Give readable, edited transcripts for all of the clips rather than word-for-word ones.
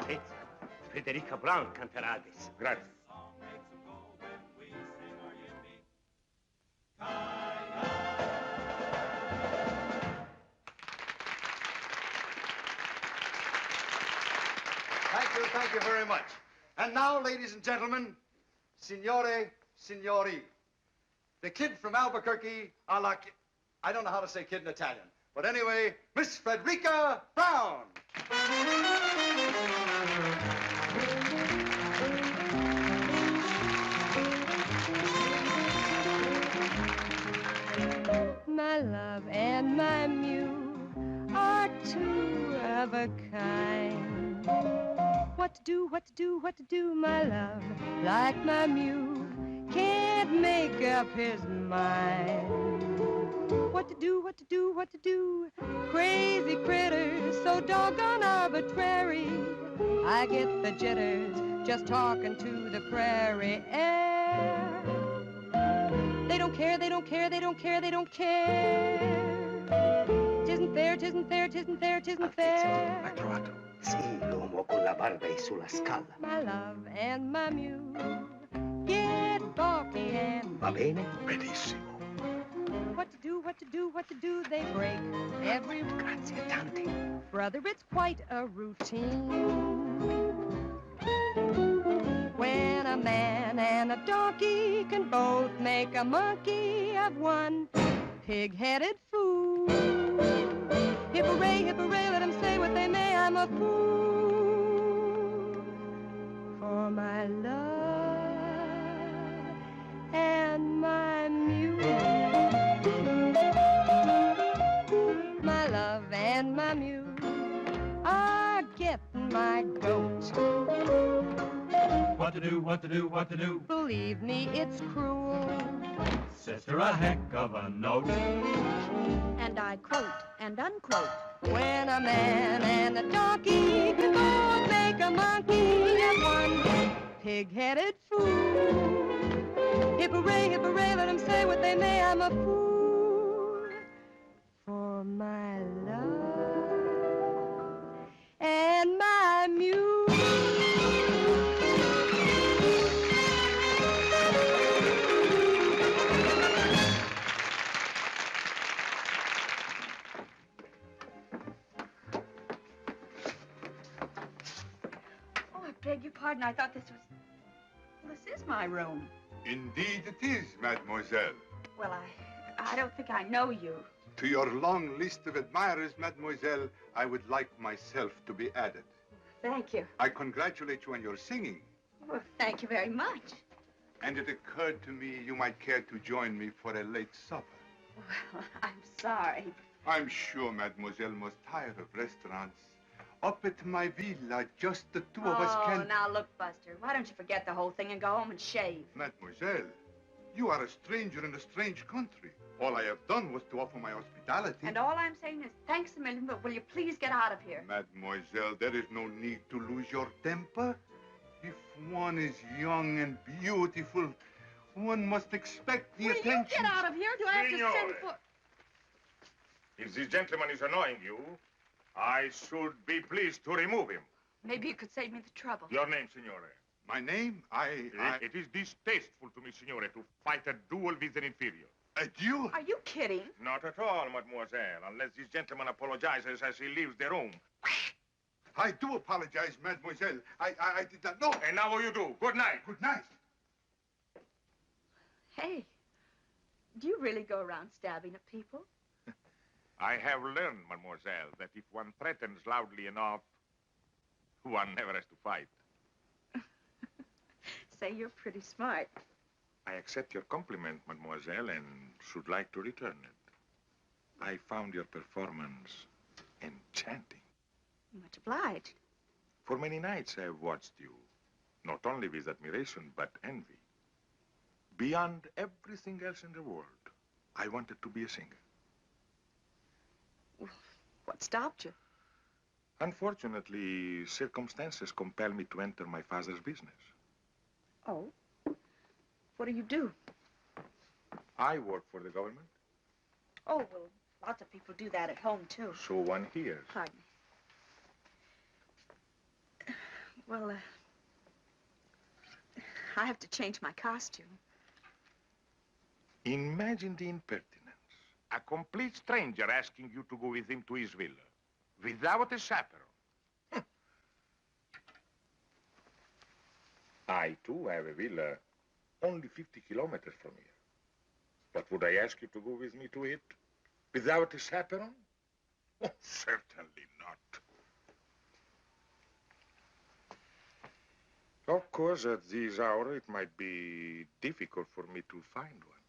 Altezza, Frederica Brown canterà adesso. Grazie. Thank you very much. And now, ladies and gentlemen, signore, signori, the kid from Albuquerque, I don't know how to say kid in Italian, but anyway, Miss Frederica Brown. My love and my muse are two of a kind. What to do, what to do, what to do, my love, like my muse, can't make up his mind. What to do, what to do, what to do, crazy critters, so doggone arbitrary. I get the jitters just talking to the prairie air. They don't care, they don't care, they don't care, they don't care. Tisn't fair, tisn't fair, tisn't fair, tisn't fair. Ha trovato? Sì, l'uomo con la barba è sulla scala. My love and my muse get balky and Va bene? Benissimo. what to do, what to do, what to do, they break every rule. Grazie tanti. Brother, it's quite a routine when a man and a donkey can both make a monkey of one pig-headed fool. Hip hooray, let them say what they may, I'm a fool for my love and my muse. My love and my muse are getting my goat. What to do, what to do, what to do? Believe me, it's cruel. Sister, a heck of a note. And I quote and unquote. When a man and a donkey can both make a monkey of one pig-headed fool. Hip hooray, let them say what they may, I'm a fool for my love and my muse. Beg your pardon, I thought this was... Well, this is my room. Indeed it is, mademoiselle. Well, I don't think I know you. To your long list of admirers, mademoiselle, I would like myself to be added. Thank you. I congratulate you on your singing. Well, thank you very much. And it occurred to me you might care to join me for a late supper. Well, I'm sorry. I'm sure mademoiselle must tire of restaurants. Up at my villa, just the two of us can... Oh, now look, Buster, why don't you forget the whole thing and go home and shave? Mademoiselle, you are a stranger in a strange country. All I have done was to offer my hospitality. And all I'm saying is thanks a million, but will you please get out of here? Mademoiselle, there is no need to lose your temper. If one is young and beautiful, one must expect the attention. Will you get out of here? Do I have to send for... If this gentleman is annoying you, I should be pleased to remove him. Maybe you could save me the trouble. Your name, signore? My name? It is distasteful to me, signore, to fight a duel with an inferior. A duel? Are you kidding? Not at all, mademoiselle, unless this gentleman apologizes as he leaves the room. I do apologize, mademoiselle. I did not know. And now what you do? Good night. Good night. Hey, do you really go around stabbing at people? I have learned, mademoiselle, that if one threatens loudly enough, one never has to fight. Say, you're pretty smart. I accept your compliment, mademoiselle, and should like to return it. I found your performance enchanting. Much obliged. For many nights I have watched you, not only with admiration, but envy. Beyond everything else in the world, I wanted to be a singer. What stopped you? Unfortunately, circumstances compel me to enter my father's business. Oh? What do you do? I work for the government. Oh, well, lots of people do that at home, too. So one hears. Pardon me. Well, I have to change my costume. Imagine the impertinence. A complete stranger asking you to go with him to his villa, without a chaperone. I, too, have a villa only 50 kilometers from here. But would I ask you to go with me to it without a chaperone? Oh, certainly not. Of course, at this hour, it might be difficult for me to find one.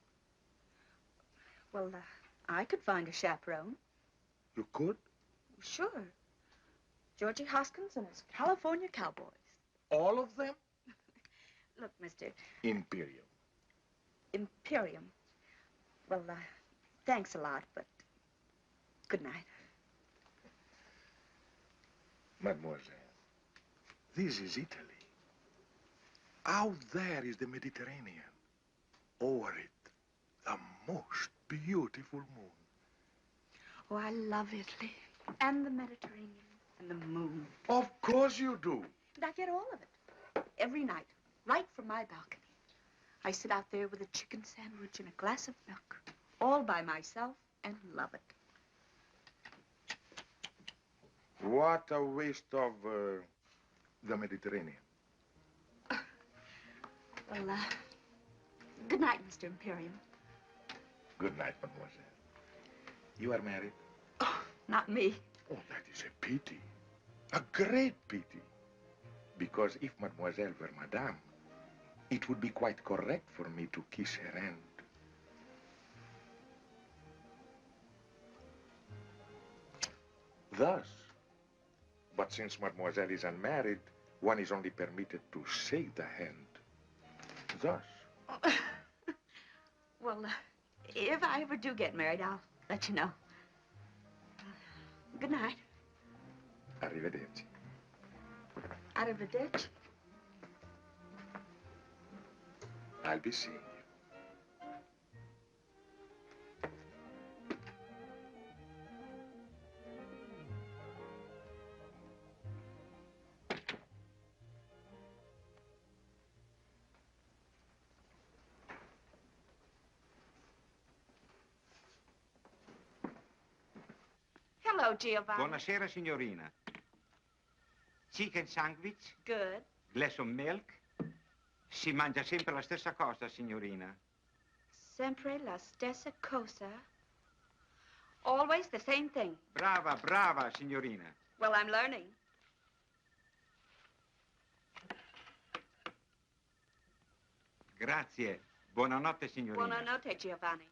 Well, I could find a chaperone. You could? Sure. Georgie Hoskins and his California Cowboys. All of them? Look, Mr. Imperium. Imperium. Well, thanks a lot, but good night. Mademoiselle, this is Italy. Out there is the Mediterranean. Over it, the most beautiful moon. Oh, I love Italy. And the Mediterranean. And the moon. Of course you do. And I get all of it. Every night. Right from my balcony. I sit out there with a chicken sandwich and a glass of milk. All by myself and love it. What a waste of the Mediterranean. Well, good night, Mr. Imperium. Good night, mademoiselle. You are married? Oh, not me. Oh, that is a pity. A great pity. Because if mademoiselle were madame, it would be quite correct for me to kiss her hand. Thus. But since mademoiselle is unmarried, one is only permitted to shake the hand. Thus. Well, if I ever do get married, I'll let you know. Good night. Arrivederci. Arrivederci. I'll be seeing you. Hello, Giovanni. Buonasera, signorina. Chicken sandwich, Good. glass of milk. Si mangia sempre la stessa cosa, signorina. Sempre la stessa cosa. Always the same thing. Brava, brava, signorina. Well, I'm learning. Grazie. Buonanotte, signorina. Buonanotte, Giovanni.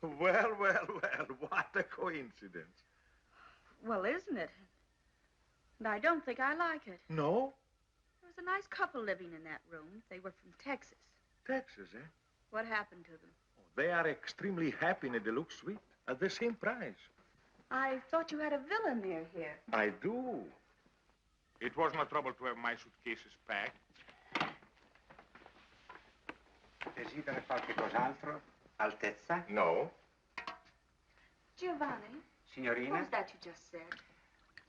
Well, well, well, what a coincidence. Well, isn't it? And I don't think I like it. No? There was a nice couple living in that room. They were from Texas. Texas, eh? What happened to them? They are extremely happy in a deluxe suite at the same price. I thought you had a villa near here. I do. It was no trouble to have my suitcases packed. Desidera qualche cos'altro? Altezza? No. Giovanni? What Signorina? was that you just said?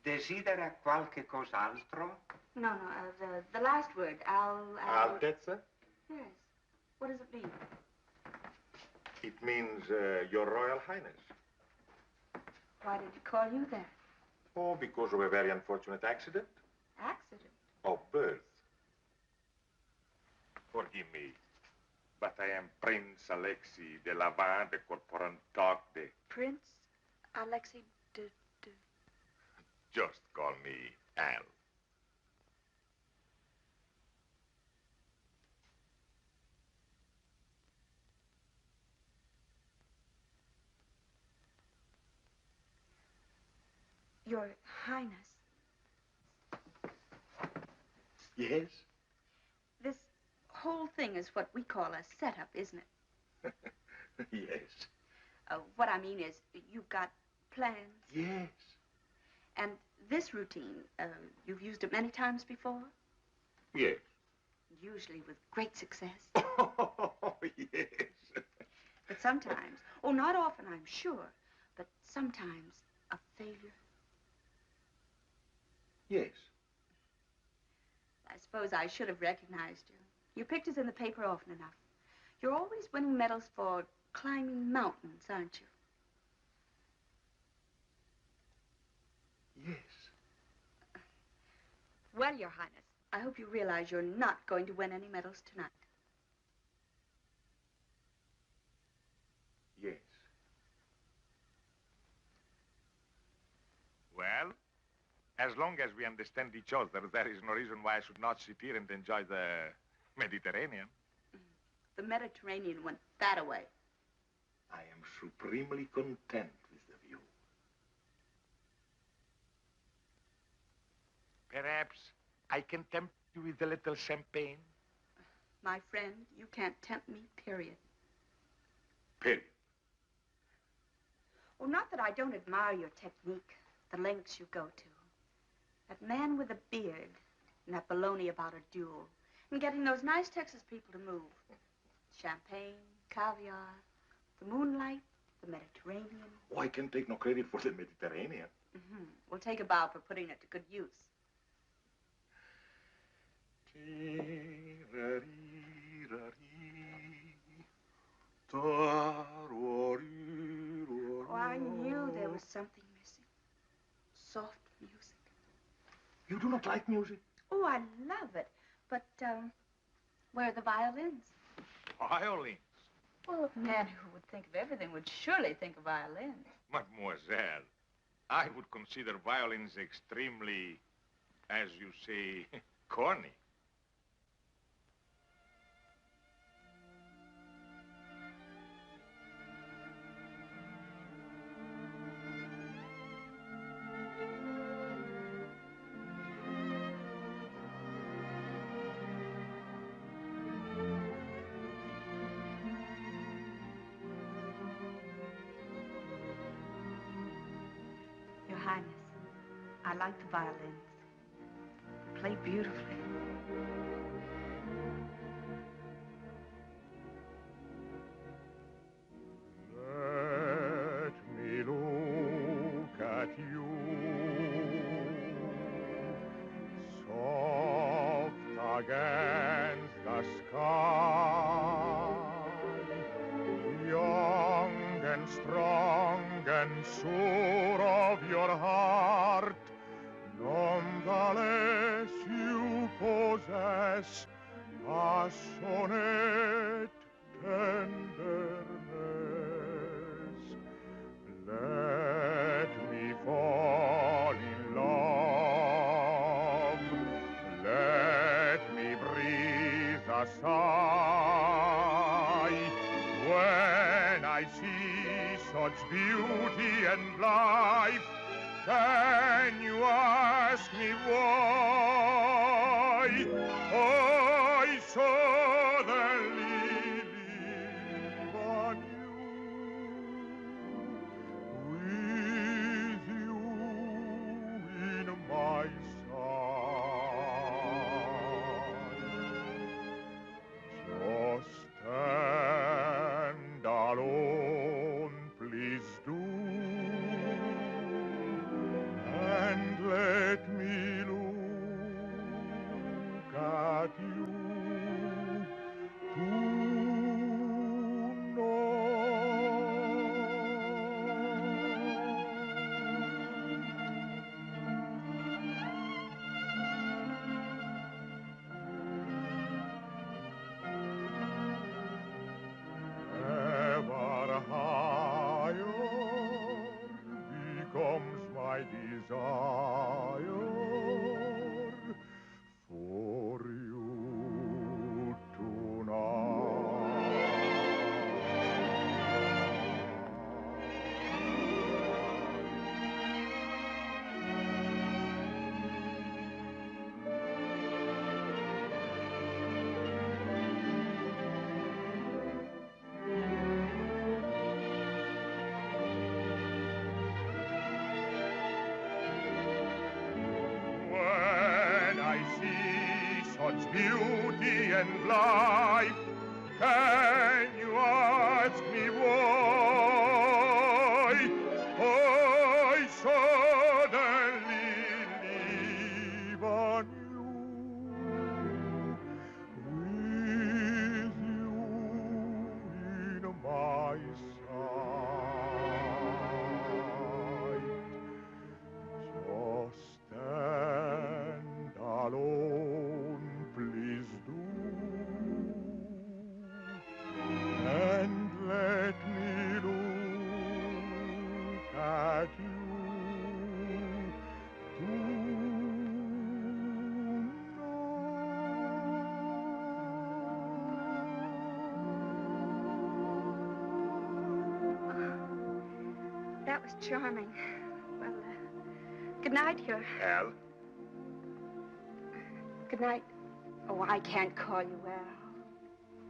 Desidera qualche cos'altro? No, the last word. Altezza? Yes. What does it mean? It means Your Royal Highness. Why did he call you that? Oh, because of a very unfortunate accident Accident. of birth. Forgive me, but I am Prince Alexei de Lavin de Corporantoc de... Prince Alexei de... Just call me Al. Your Highness. Yes? This whole thing is what we call a setup, isn't it? Yes. What I mean is, you've got plans. Yes. And this routine, you've used it many times before? Yes. Usually with great success. Oh, yes. But sometimes, oh, not often, I'm sure, but sometimes a failure. Yes. I suppose I should have recognized you. Your picture's in the paper often enough. You're always winning medals for climbing mountains, aren't you? Yes. Well, Your Highness, I hope you realize you're not going to win any medals tonight. Yes. Well, as long as we understand each other, there is no reason why I should not sit here and enjoy the Mediterranean. The Mediterranean went that away. I am supremely content with the view. Perhaps I can tempt you with a little champagne? My friend, you can't tempt me, period. Period. Well, not that I don't admire your technique, the lengths you go to. That man with a beard and that baloney about a duel and getting those nice Texas people to move. Champagne, caviar, the moonlight, the Mediterranean. Oh, I can take no credit for the Mediterranean. We'll take a bow for putting it to good use. Oh, I knew there was something missing. Soft music. You do not like music? Oh, I love it. But, where are the violins? Violins? Well, a man who would think of everything would surely think of violins. Mademoiselle, I would consider violins extremely, as you say, corny. Your Highness, I like the violins. Play beautifully. Let me look at you, soft against the sky, young and strong and sure of your heart. Nonetheless, you possess passionate tenderness. Let me fall in love. Let me breathe a sigh when I see such beauty and life. Can you ask me why I suddenly live on you, with you in my side? Just stand alone, please do. And let me look at you ever higher becomes my desire for you tonight. and life. Can you ask me why I suddenly leave on you, with you in my sight? Just stand alone, please do, and let me look at you That was charming. Well, good night, your... Al, Good night. Oh, I can't call you Al.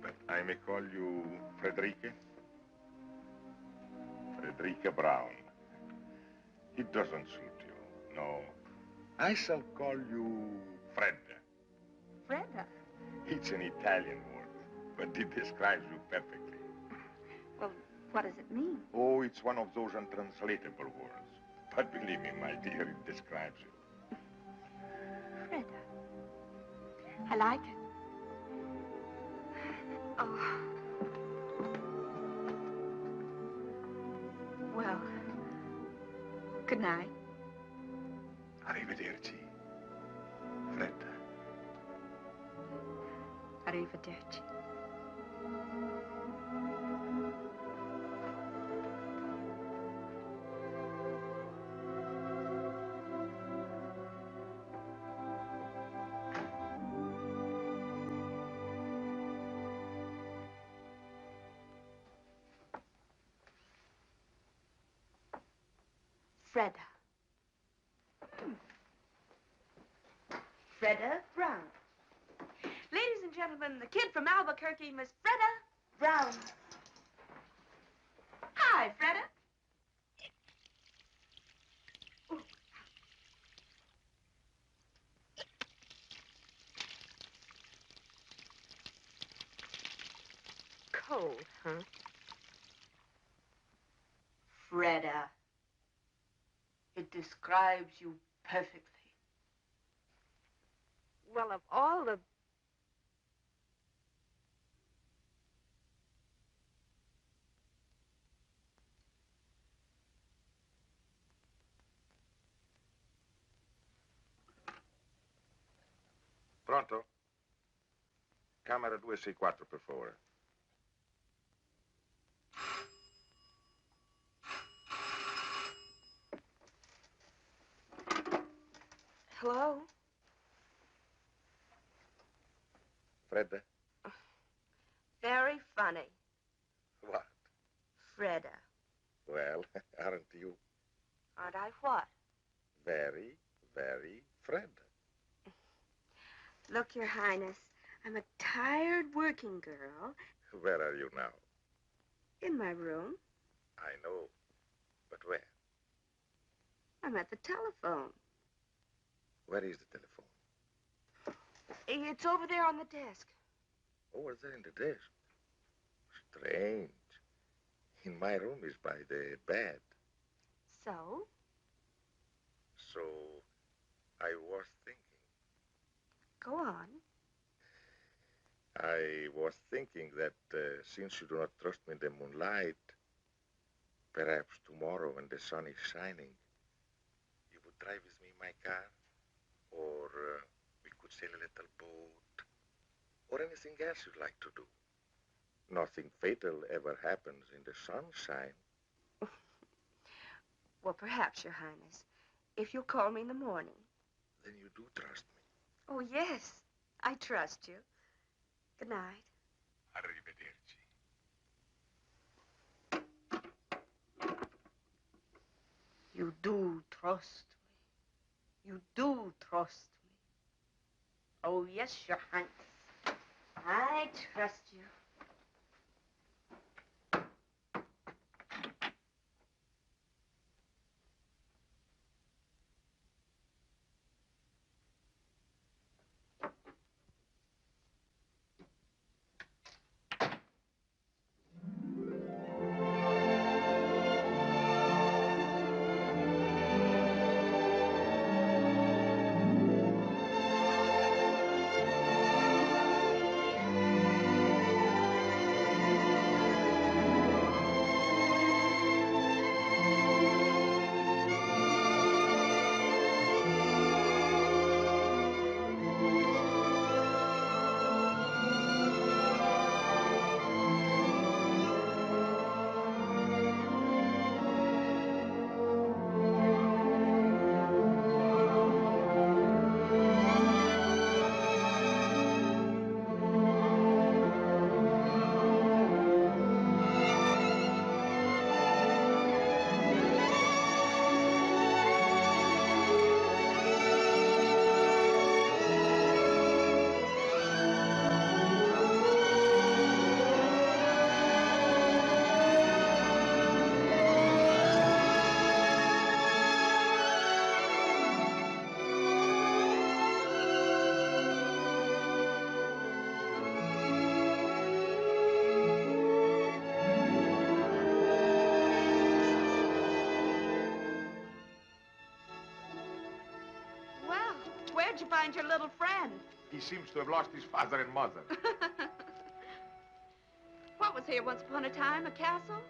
but I may call you Frederica? Frederica Brown. It doesn't suit you, no. I shall call you Fred. Freda. It's an Italian word, but it describes you perfectly. Well, what does it mean? Oh, it's one of those untranslatable words. But believe me, my dear, it describes you. Freda. I like it. Oh. Well, good night. Arrivederci, Fred. Arrivederci. Freda. Freda Brown. Ladies and gentlemen, the kid from Albuquerque, Miss Freda Brown. Hi, Freda. Ooh. Cold, huh? Freda. It describes you perfectly. Well, of all the... Pronto? Camera 264, per favore. Hello? Fred? Very funny. What? Freda. Well, aren't you Aren't I what? very, very Fred? Look, Your Highness, I'm a tired working girl Where are you now? in my room. I know, but where? I'm at the telephone. Where is the telephone? It's over there on the desk. Over there in the desk. Strange. In my room is by the bed. So? So, I was thinking. Go on. I was thinking that since you do not trust me in the moonlight, perhaps tomorrow when the sun is shining, you would drive with me in my car, or we could sail a little boat, or anything else you'd like to do. Nothing fatal ever happens in the sunshine. Well, perhaps, Your Highness, if you'll call me in the morning. Then you do trust me. Oh, yes, I trust you. Good night. Arrivederci. You do trust me. You do trust me. Oh, yes, Your Highness. I trust you. Where'd you find your little friend? He seems to have lost his father and mother. What was here once upon a time? A castle?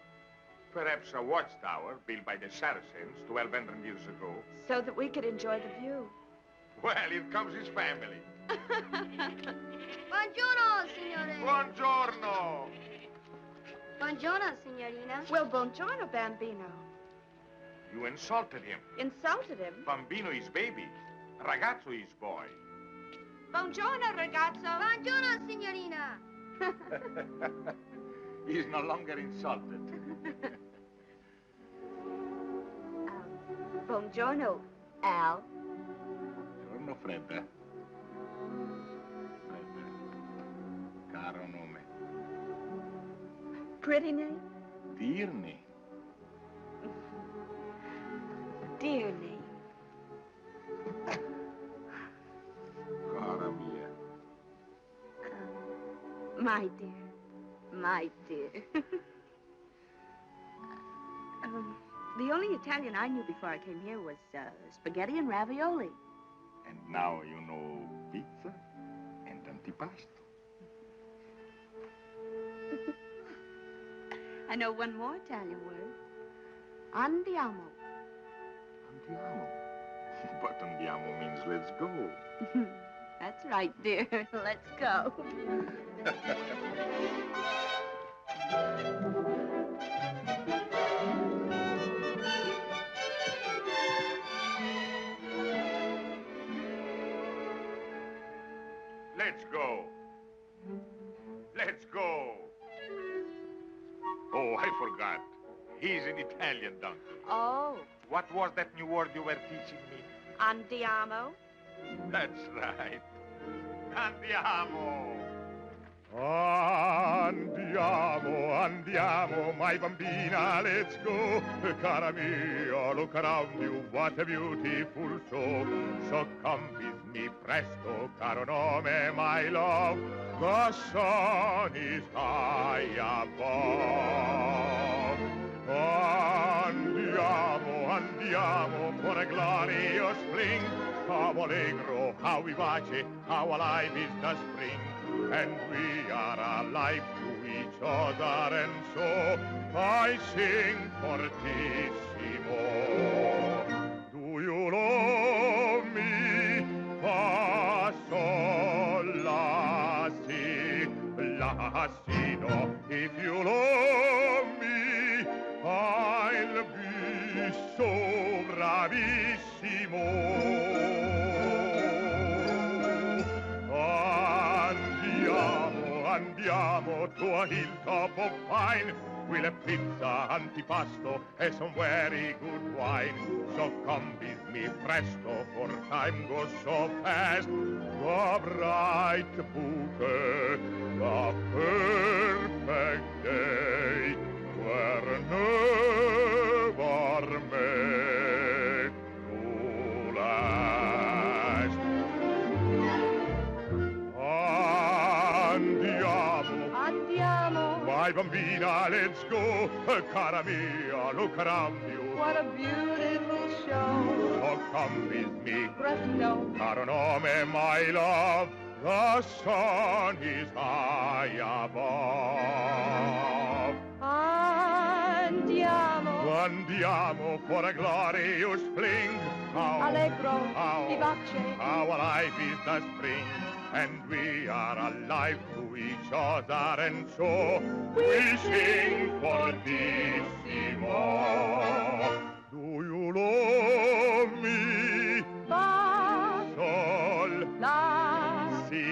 Perhaps a watchtower built by the Saracens 1,200 years ago. So that we could enjoy the view. Well, here comes his family. Buongiorno, signore. Buongiorno. Buongiorno, signorina. Well, buongiorno, Bambino. You insulted him. Insulted him? Bambino is baby. Ragazzo is boy. Buongiorno, ragazzo. Buongiorno, signorina. He's no longer insulted. Buongiorno, Al. Buongiorno, Fredda. Fredda. Caro nome. Pretty name? Dear name. Dear name. Cara mia. My dear. My dear. The only Italian I knew before I came here was spaghetti and ravioli. And now you know pizza and antipasto. I know one more Italian word. Andiamo. Andiamo. But andiamo means let's go. That's right, dear. Let's go. Let's go. Let's go. Oh, I forgot. He's an Italian donkey. Oh, What was that new word you were teaching me? andiamo. That's right. Andiamo. Andiamo, andiamo, my bambina, let's go. Cara mia, look around you, what a beautiful show. So come with me presto, caro nome, my love. The sun is high above. Andiamo, andiamo, for a glorious spring. How allegro, how vivace, how alive is the spring. And we are alive to each other, and so I sing fortissimo. Do you love me? Fa, sol, la, si, la, si, do. If you love me, I'll be so bravissimo. Andiamo to a hilltop of pine. We'll have pizza, antipasto, and some very good wine. So come with me presto, for time goes so fast. The bright bouquet, the perfect day, were never made to last. Andiamo. My bambina, let's go. Cara mia, look around you. What a beautiful show. So come with me. Presto. Caro nome, my love. The sun is high above. Andiamo. Andiamo for a glorious fling. How Allegro. how- Vivace. How alive is the spring. And we are alive to each other, and so we sing fortissimo. Do you love me? Fa, Sol, la, si,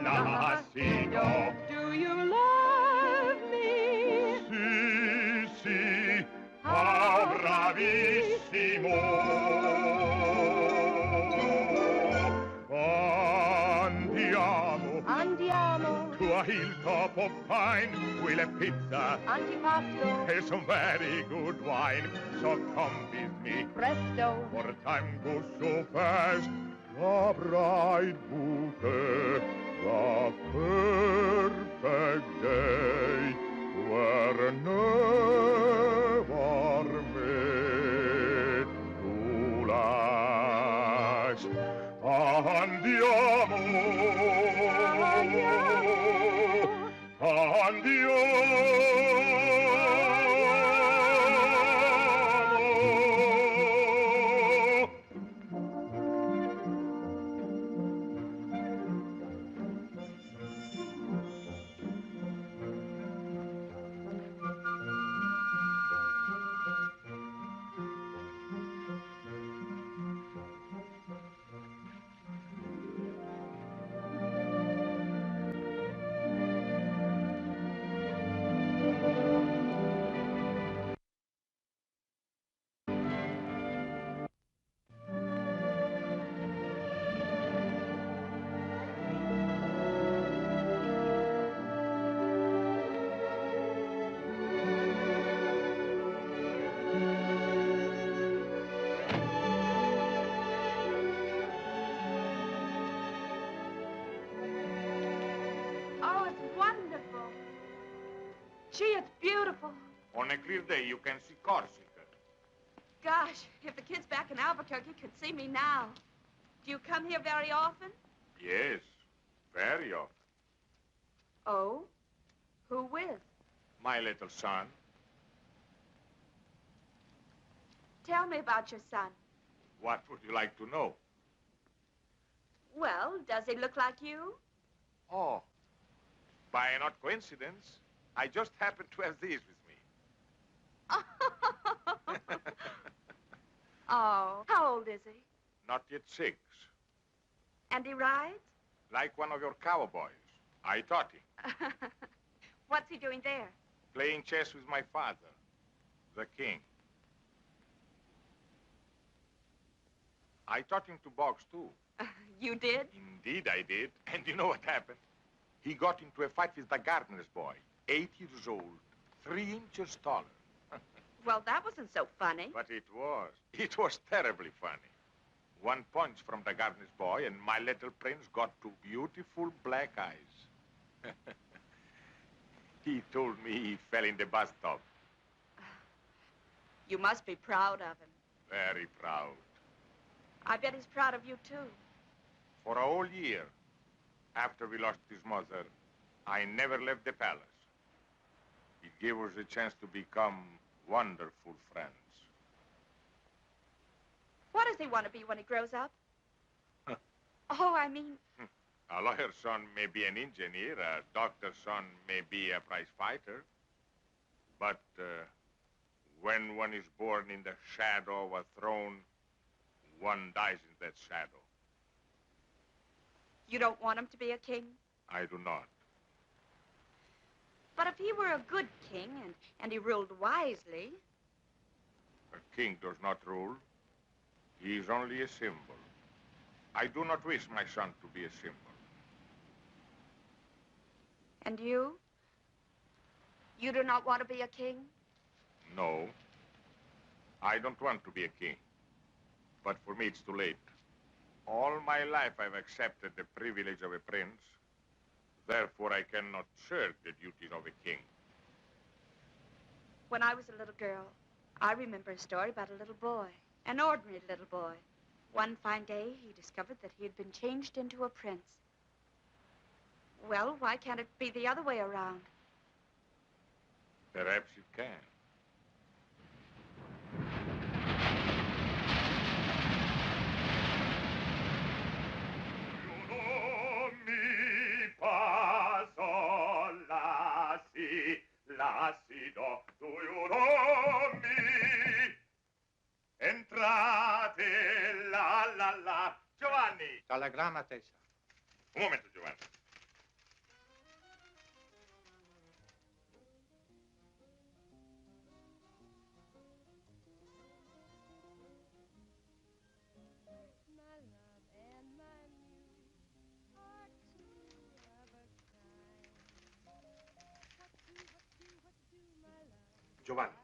la, si, do. do you love me? Si, si, how bravissimo. Andiamo. To a hilltop of pine, we'll have pizza Antipasto. and some very good wine. So come with me, Presto. for time goes so fast. The bright bouquet, the perfect day, were never made to last. Andiamo. Oh, it's wonderful. Gee, it's beautiful. On a clear day, you can see Corsica. Gosh, if the kids back in Albuquerque could see me now. Do you come here very often? Yes, very often. Oh? Who with? My little son. Tell me about your son. What would you like to know? Well, does he look like you? Oh, by an odd coincidence, I just happened to have these with me. Oh, how old is he? Not yet 6. And he rides? Like one of your cowboys. I taught him. What's he doing there? Playing chess with my father, the king. I taught him to box, too. You did? Indeed, I did. And you know what happened? He got into a fight with the gardener's boy, 8 years old, 3 inches taller. Well, that wasn't so funny. But it was. It was terribly funny. One punch from the gardener's boy, and my little prince got 2 beautiful black eyes. He told me he fell in the bathtub. You must be proud of him. Very proud. I bet he's proud of you, too. For a whole year, after we lost his mother, I never left the palace. It gave us a chance to become wonderful friends. What does he want to be when he grows up? Oh, I mean... A lawyer's son may be an engineer, a doctor's son may be a prize fighter. But when one is born in the shadow of a throne, one dies in that shadow. You don't want him to be a king? I do not. But if he were a good king and he ruled wisely... A king does not rule. He is only a symbol. I do not wish my son to be a symbol. And you? You do not want to be a king? No. I don't want to be a king. But for me, it's too late. All my life, I've accepted the privilege of a prince. Therefore, I cannot shirk the duties of a king. When I was a little girl, I remember a story about a little boy, an ordinary little boy. One fine day, he discovered that he had been changed into a prince. Well, why can't it be the other way around? Perhaps it can. Do you know me? Entrate, la la la. Giovanni! Telegramma, Tessa. Un momento, Giovanni. My love and my muse are two of a kind. What do, my love? Giovanni,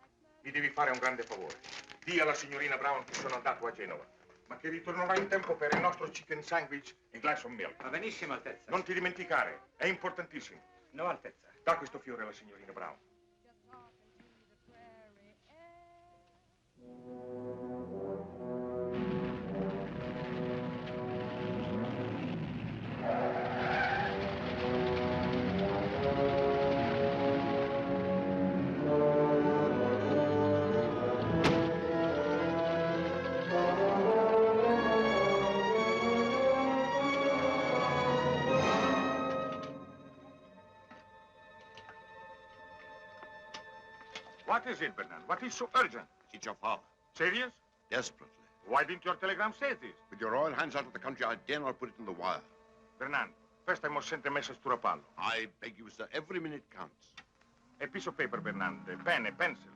mi devi fare un grande favore. Dì alla signorina Brown che sono andato a Genova, ma che ritornerò in tempo per il nostro chicken sandwich e glass of milk. Va benissimo, Altezza. Non ti dimenticare, è importantissimo. No, Altezza. Da questo fiore alla signorina Brown. Just talking to the prairie air. What is it, Bernard? What is so urgent? It's your father. Serious? Desperately. Why didn't your telegram say this? With your Royal Highness out of the country, I dare not put it in the wire. Bernard, first I must send a message to Rapallo. I beg you, sir, every minute counts. A piece of paper, Bernard, a pen, a pencil.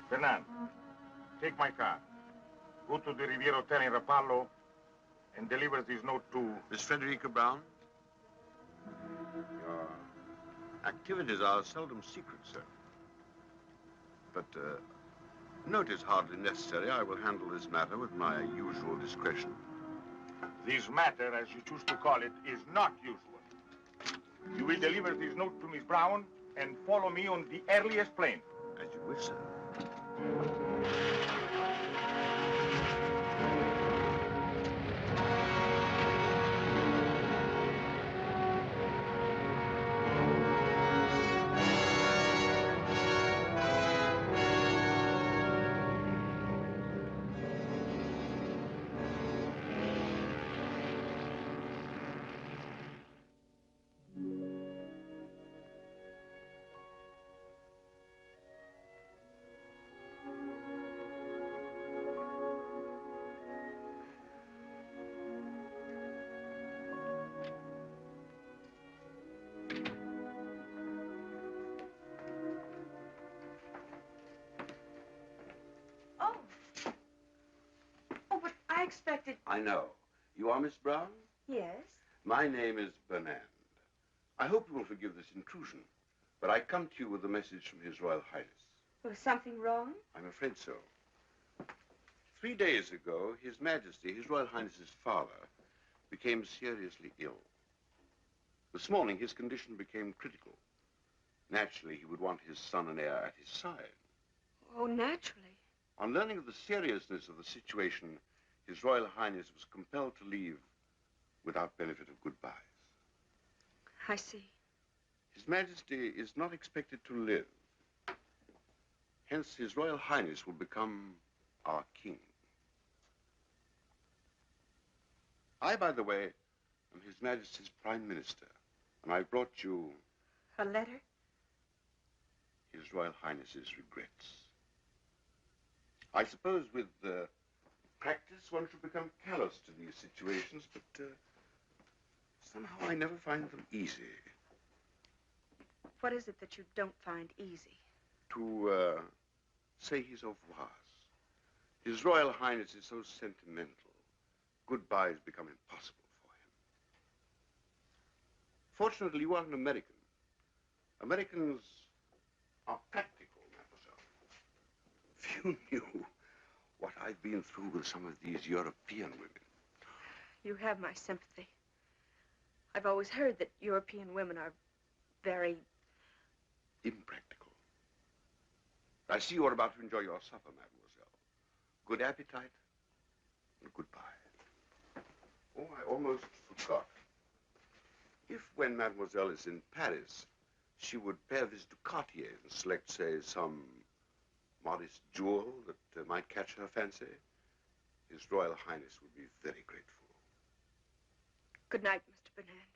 Bernard, take my car. Go to the Riviera Hotel in Rapallo and deliver this note to... Miss Frederica Brown? Your activities are seldom secret, sir. But, note is hardly necessary. I will handle this matter with my usual discretion. This matter, as you choose to call it, is not usual. You will deliver this note to Miss Brown and follow me on the earliest plane. As you wish, sir. I expected... I know. You are Miss Brown? Yes? My name is Bernard. I hope you will forgive this intrusion, but I come to you with a message from His Royal Highness. Was something wrong? I'm afraid so. 3 days ago, His Majesty, His Royal Highness's father, became seriously ill. This morning, his condition became critical. Naturally, he would want his son and heir at his side. Oh, naturally. On learning of the seriousness of the situation, His Royal Highness was compelled to leave without benefit of goodbyes. I see. His Majesty is not expected to live. Hence, His Royal Highness will become our king. I, by the way, am His Majesty's Prime Minister, and I brought you... A letter? His Royal Highness's regrets. I suppose with practice one should become callous to these situations, but somehow I never find them easy. What is it that you don't find easy? To say his au revoir. His Royal Highness is so sentimental. Goodbyes become impossible for him. Fortunately, you are an American. Americans are practical, mademoiselle. If you knew what I've been through with some of these European women. You have my sympathy. I've always heard that European women are very... impractical. I see you are about to enjoy your supper, mademoiselle. Good appetite and goodbye. Oh, I almost forgot. If when mademoiselle is in Paris, she would pay a visit to Cartier and select, say, some modest jewel that might catch her fancy, His Royal Highness would be very grateful. Good night, Mr. Bernard.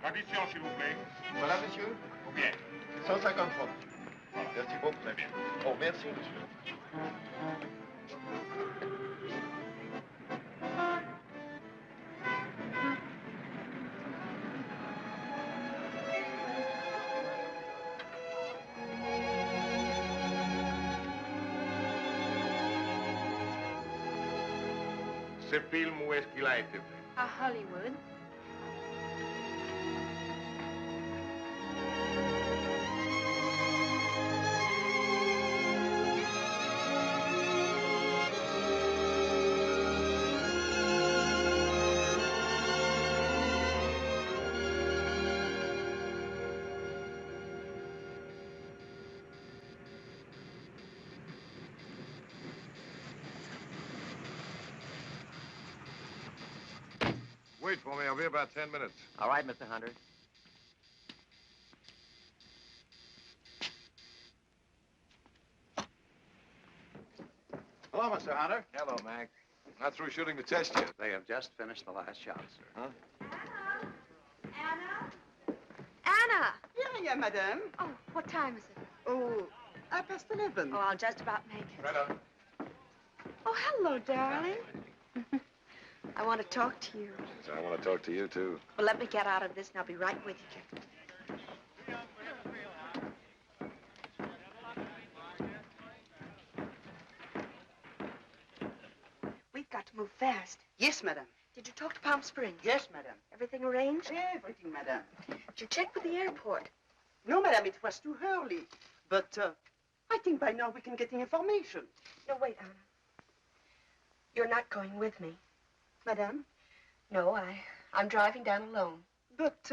L'addition, s'il vous plaît. Voilà, monsieur. Combien? 150 francs. Voilà. Merci beaucoup. Très bien. Oh, merci, monsieur. Ce film, où est-ce qu'il a été fait? À Hollywood. wait for me. I'll be about 10 minutes. All right, Mr. Hunter. Hello, Mr. Hunter. Hello, Mac. Not through shooting the test yet. They have just finished the last shot, sir. Huh? Anna! Yeah, madame. Oh, what time is it? Oh, 11:30. Oh, I'll just about make it. Right on. Oh, hello, darling. I want to talk to you. I want to talk to you, too. Well, let me get out of this and I'll be right with you. We've got to move fast. Yes, madame. Did you talk to Palm Springs? Yes, madame. Everything arranged? Everything, madame. Did you check with the airport? No, madame, it was too early. But I think by now we can get the information. No, wait, Anna. You're not going with me. Madame? No, I'm driving down alone. But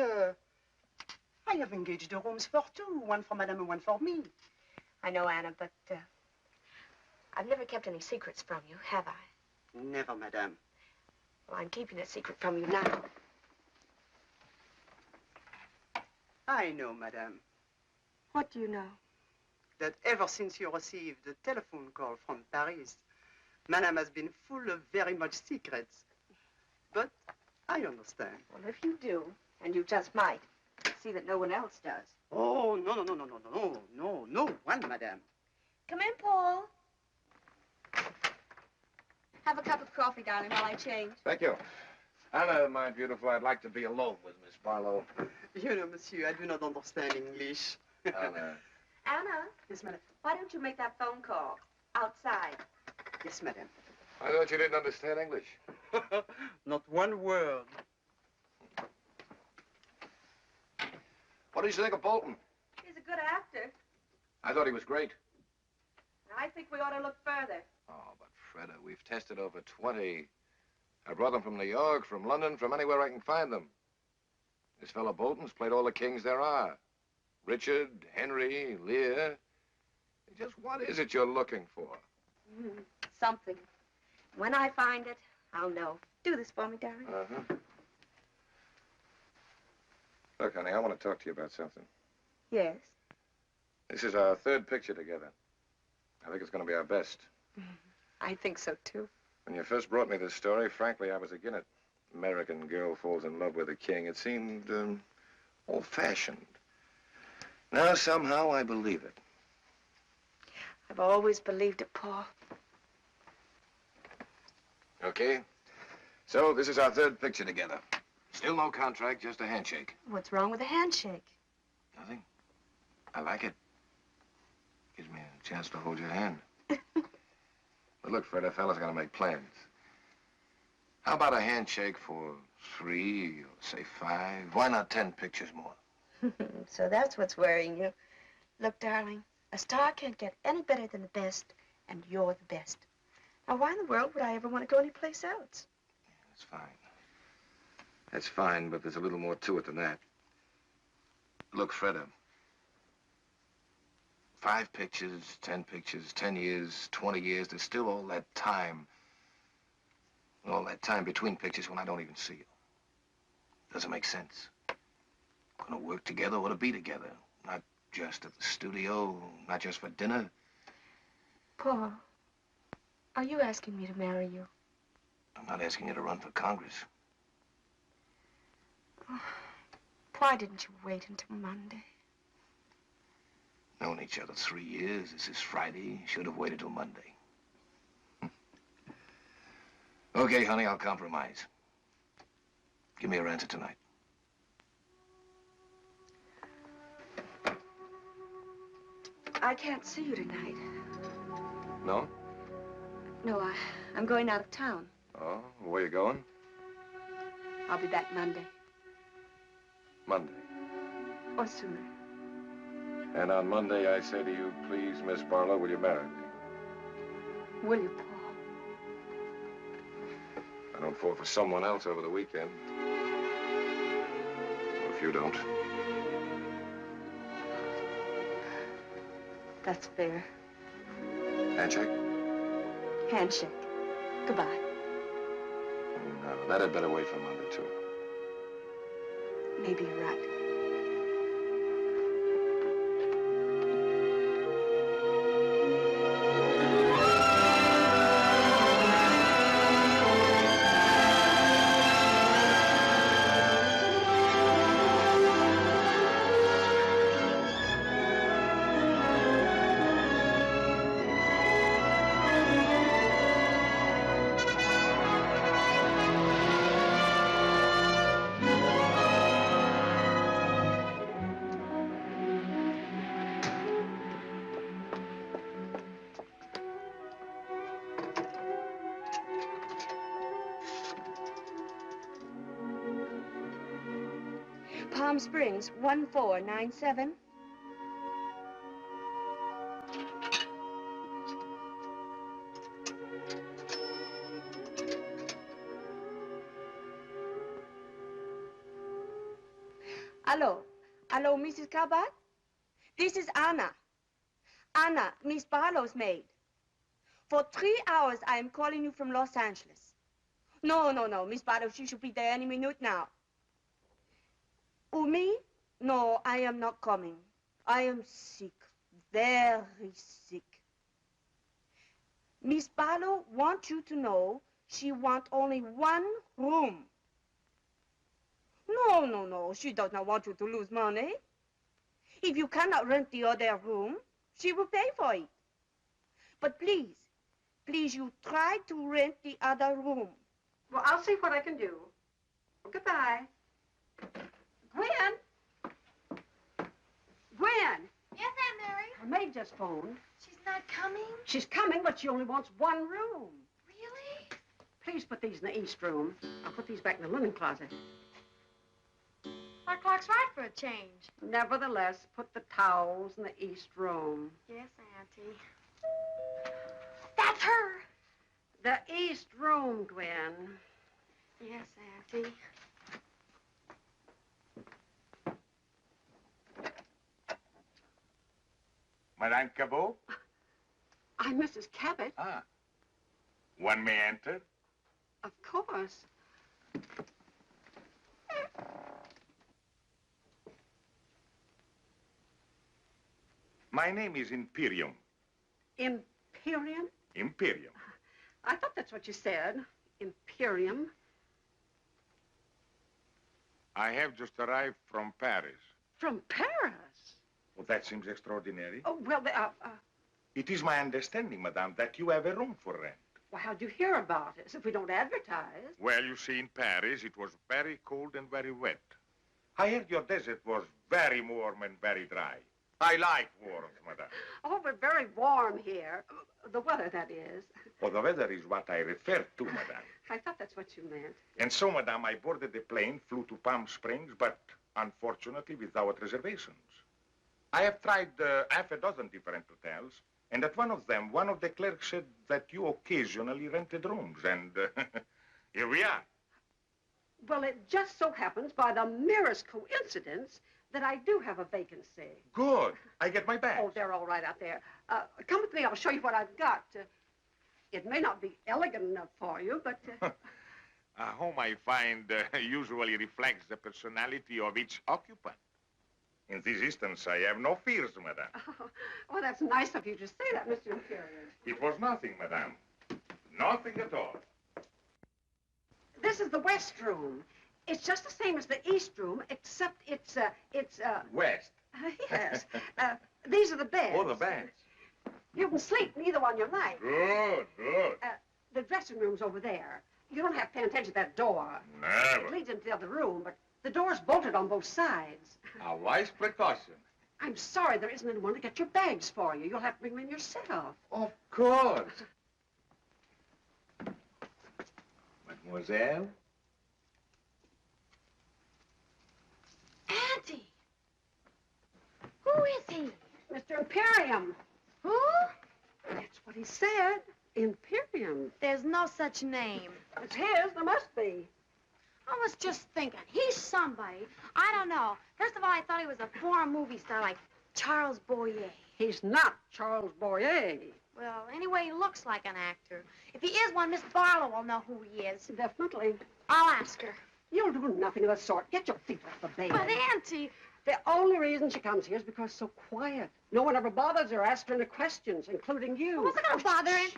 I have engaged the rooms for two. One for madame and one for me. I know, Anna, but I've never kept any secrets from you, have I? Never, madame. Well, I'm keeping a secret from you now. I know, madame, What do you know? that ever since you received the telephone call from Paris, madame has been full of very much secrets. But I understand. Well, if you do, and you just might, see that no one else does. Oh, no one, madame. Come in, Paul. Have a cup of coffee, darling, while I change. Thank you. Anna, my beautiful, I'd like to be alone with Miss Barlow. You know, monsieur, I do not understand English. Anna. Anna, Yes, madame. why don't you make that phone call outside? Yes, madame. I thought you didn't understand English. Not one word. What did you think of Bolton? He's a good actor. I thought he was great. I think we ought to look further. Oh, but Freda, we've tested over 20. I brought them from New York, from London, from anywhere I can find them. This fellow Bolton's played all the kings there are. Richard, Henry, Lear. Just what is it you're looking for? Something. When I find it, I'll know. Do this for me, darling. Uh-huh. Look, honey, I want to talk to you about something. Yes. This is our third picture together. I think it's going to be our best. I think so, too. When you first brought me this story, frankly, I was against it. American girl falls in love with a king. It seemed old-fashioned. Now, somehow, I believe it. I've always believed it, Paul. Okay? So, this is our third picture together. Still no contract, just a handshake. What's wrong with a handshake? Nothing. I like it. Gives me a chance to hold your hand. But look, Fred, a fella's got to make plans. How about a handshake for 3, or say 5? Why not 10 pictures more? So that's what's worrying you. Look, darling, a star can't get any better than the best, and you're the best. Now, why in the world would I ever want to go anyplace else? That's fine. That's fine, but there's a little more to it than that. Look, Freda. 5 pictures, 10 pictures, 10 years, 20 years, there's still all that time. All that time between pictures when I don't even see you. Doesn't make sense. Gonna work together or to be together. Not just at the studio, not just for dinner. Paul, are you asking me to marry you? I'm not asking you to run for Congress. Why didn't you wait until Monday? Known each other 3 years. This is Friday. Should have waited till Monday. Okay, honey, I'll compromise. Give me your answer tonight. I can't see you tonight. No? No, I'm going out of town. Oh, where you going? I'll be back Monday. Monday. Or sooner. And on Monday, I say to you, please, Miss Barlow, will you marry me? Will you, Paul? I don't fall for someone else over the weekend. Well, if you don't. That's fair. Handshake? Handshake. Goodbye. No, that had better wait for Monday, too. Maybe you're right. Palm Springs, 1497. Hello. Hello, Mrs. Cabot? This is Anna. Anna, Miss Barlow's maid. For 3 hours, I am calling you from Los Angeles. No, Miss Barlow, she should be there any minute now. Me? No, I am not coming. I am sick, very sick. Miss Barlow wants you to know she wants only one room. No, she does not want you to lose money. If you cannot rent the other room, she will pay for it. But please, you try to rent the other room. Well, I'll see what I can do. Well, goodbye. Gwen? Gwen? Yes, Aunt Mary? Her maid just phoned. She's not coming? She's coming, but she only wants one room. Really? Please put these in the east room. I'll put these back in the linen closet. Our clock's right for a change. Nevertheless, put the towels in the east room. Yes, Auntie. That's her. The east room, Gwen. Yes, Auntie. Madame Cabot? I'm Mrs. Cabot. Ah. One may enter? Of course. My name is Imperium. Imperium? Imperium. I thought that's what you said. Imperium. I have just arrived from Paris. From Paris? Well, that seems extraordinary. Oh, well, It is my understanding, madame, that you have a room for rent. well, how'd you hear about us if we don't advertise? Well, you see, in Paris, it was very cold and very wet. I heard your desert was very warm and very dry. I like warmth, madame. Oh, we're very warm here. The weather, that is. Well, the weather is what I refer to, madame. I thought that's what you meant. And so, madame, I boarded the plane, flew to Palm Springs, but unfortunately without reservations. I have tried half a dozen different hotels, and at one of them, one of the clerks said that you occasionally rented rooms, and here we are. Well, it just so happens, by the merest coincidence, that I do have a vacancy. Good. I get my bags. Oh, they're all right out there. Come with me. I'll show you what I've got. It may not be elegant enough for you, but... A home, I find, usually reflects the personality of each occupant. In this instance, I have no fears, madame. Oh, that's nice of you to say that, Mr. Imperium. It was nothing, madame. Nothing at all. This is the west room. It's just the same as the east room, except it's West. Yes. These are the beds. Oh, the beds. You can sleep in either one you like. Good. The dressing room's over there. You don't have to pay attention to that door. Never. It leads into the other room, but the door's bolted on both sides. A wise precaution. I'm sorry there isn't anyone to get your bags for you. You'll have to bring them in yourself. Of course. Mademoiselle? Auntie! Who is he? Mr. Imperium. Who? That's what he said. Imperium. There's no such name. It's his. There must be. I was just thinking, he's somebody. I don't know. First of all, I thought he was a foreign movie star like Charles Boyer. He's not Charles Boyer. Well, anyway, he looks like an actor. If he is one, Miss Barlow will know who he is. Definitely. I'll ask her. You'll do nothing of the sort. Get your feet off the bed. But, Auntie... The only reason she comes here is because so quiet. No one ever bothers her, asks her any questions, including you. I wasn't going to bother him.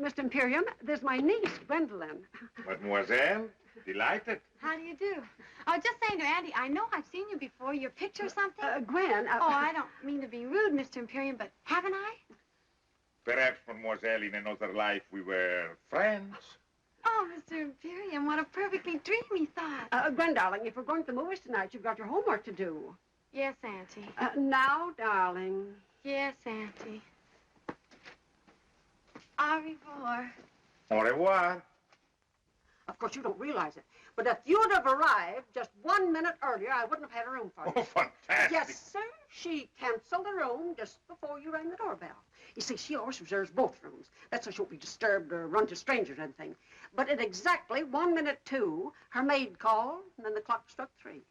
Mr. Imperium, there's my niece, Gwendolyn. Mademoiselle, delighted. How do you do? I was just saying to Auntie, I know I've seen you before. Your picture or something? Gwen... Oh, I don't mean to be rude, Mr. Imperium, but haven't I? Perhaps, mademoiselle, in another life we were friends. Oh, Mr. Imperium, what a perfectly dreamy thought. Gwen, darling, if we're going to the movies tonight, you've got your homework to do. Yes, Auntie. Now, darling. Yes, Auntie. Au revoir. Au revoir. Of course, you don't realize it, but if you'd have arrived just 1 minute earlier, I wouldn't have had a room for you. Oh, fantastic. Yes, sir. She canceled the room just before you rang the doorbell. You see, she always reserves both rooms. That's so she won't be disturbed or run to strangers or anything. But at exactly 1 minute 2, her maid called, and then the clock struck 3.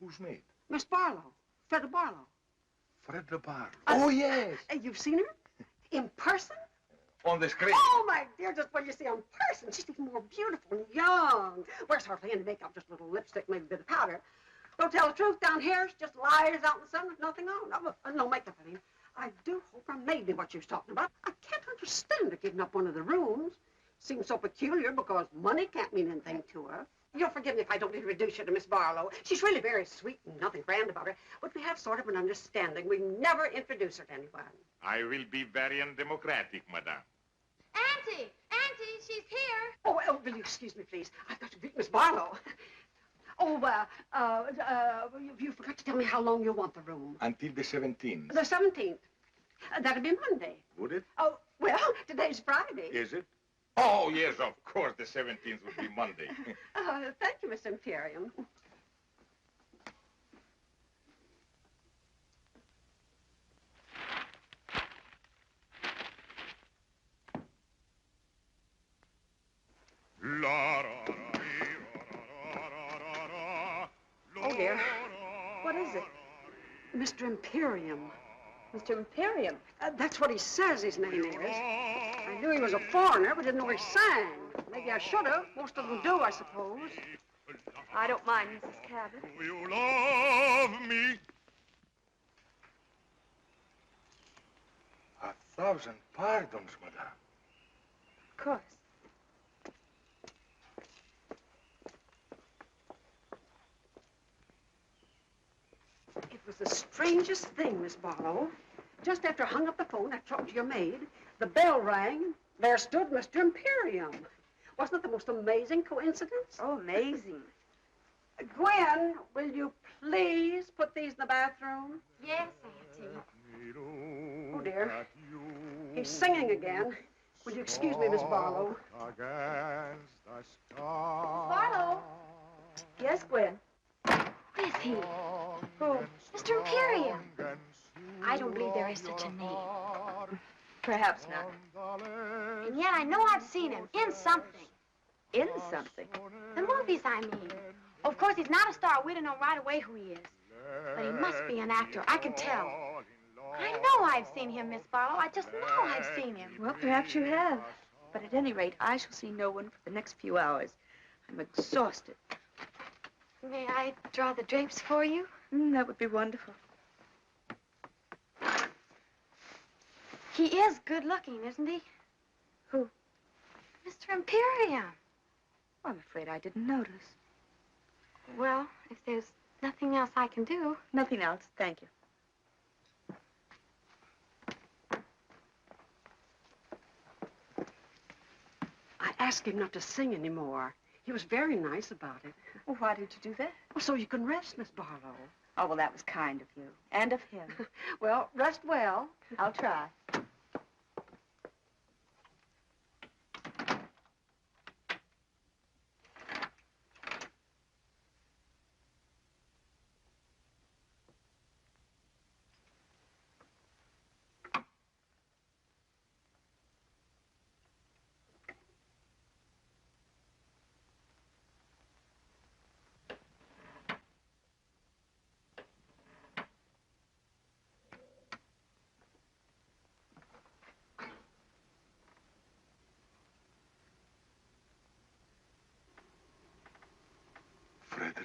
Who's maid? Miss Barlow. Freda Barlow. Freda Barlow. Oh, yes. You've seen her? In person? On the screen. Oh, my dear, just when you see her in person, she's even more beautiful and young. Wears hardly any makeup, just a little lipstick, maybe a bit of powder. Don't tell the truth, down here, she just lies out in the sun with nothing on. No makeup, I mean. I do hope her maid knew what she was talking about. I can't understand her giving up one of the rooms. Seems so peculiar because money can't mean anything to her. You'll forgive me if I don't introduce you to Miss Barlow. She's really very sweet and nothing grand about her. But we have sort of an understanding. We never introduce her to anyone. I will be very undemocratic, madame. Auntie! Auntie, she's here. Oh, will you excuse me, please? I've got to greet Miss Barlow. Oh, you forgot to tell me how long you want the room. Until the 17th. The 17th. That'll be Monday. Would it? Oh, well, today's Friday. Is it? Oh, yes, of course, the 17th would be Monday. Thank you, Mr. Imperium. Oh, dear. What is it? Mr. Imperium. Mr. Imperium? That's what he says his name is. I knew he was a foreigner, but didn't know he sang. Maybe I should have. Most of them do, I suppose. I don't mind, Mrs. Cabot. Do you love me? 1,000 pardons, madame. Of course. It was the strangest thing, Miss Barlow. Just after I hung up the phone, I talked to your maid. The bell rang. There stood Mr. Imperium. Wasn't it the most amazing coincidence? Oh, amazing. Gwen, will you please put these in the bathroom? Yes, Auntie. Oh, dear. He's singing again. Will you excuse me, Miss Barlow? Barlow? Yes, Gwen? Who is he? Who? Mr. Imperium. I don't believe there is such a name. Perhaps not. And yet I know I've seen him in something. In something? The movies, I mean. Of course, he's not a star. We don't know right away who he is. But he must be an actor. I can tell. I know I've seen him, Miss Barlow. I just know I've seen him. Well, perhaps you have. But at any rate, I shall see no one for the next few hours. I'm exhausted. May I draw the drapes for you? That would be wonderful. He is good looking, isn't he? Who? Mr. Imperium. I'm afraid I didn't notice. Well, if there's nothing else I can do. Nothing else, thank you. I asked him not to sing anymore. He was very nice about it. Well, why did you do that? Oh, so you can rest, Miss Barlow. Oh, well, that was kind of you. And of him. Well, rest well. I'll try.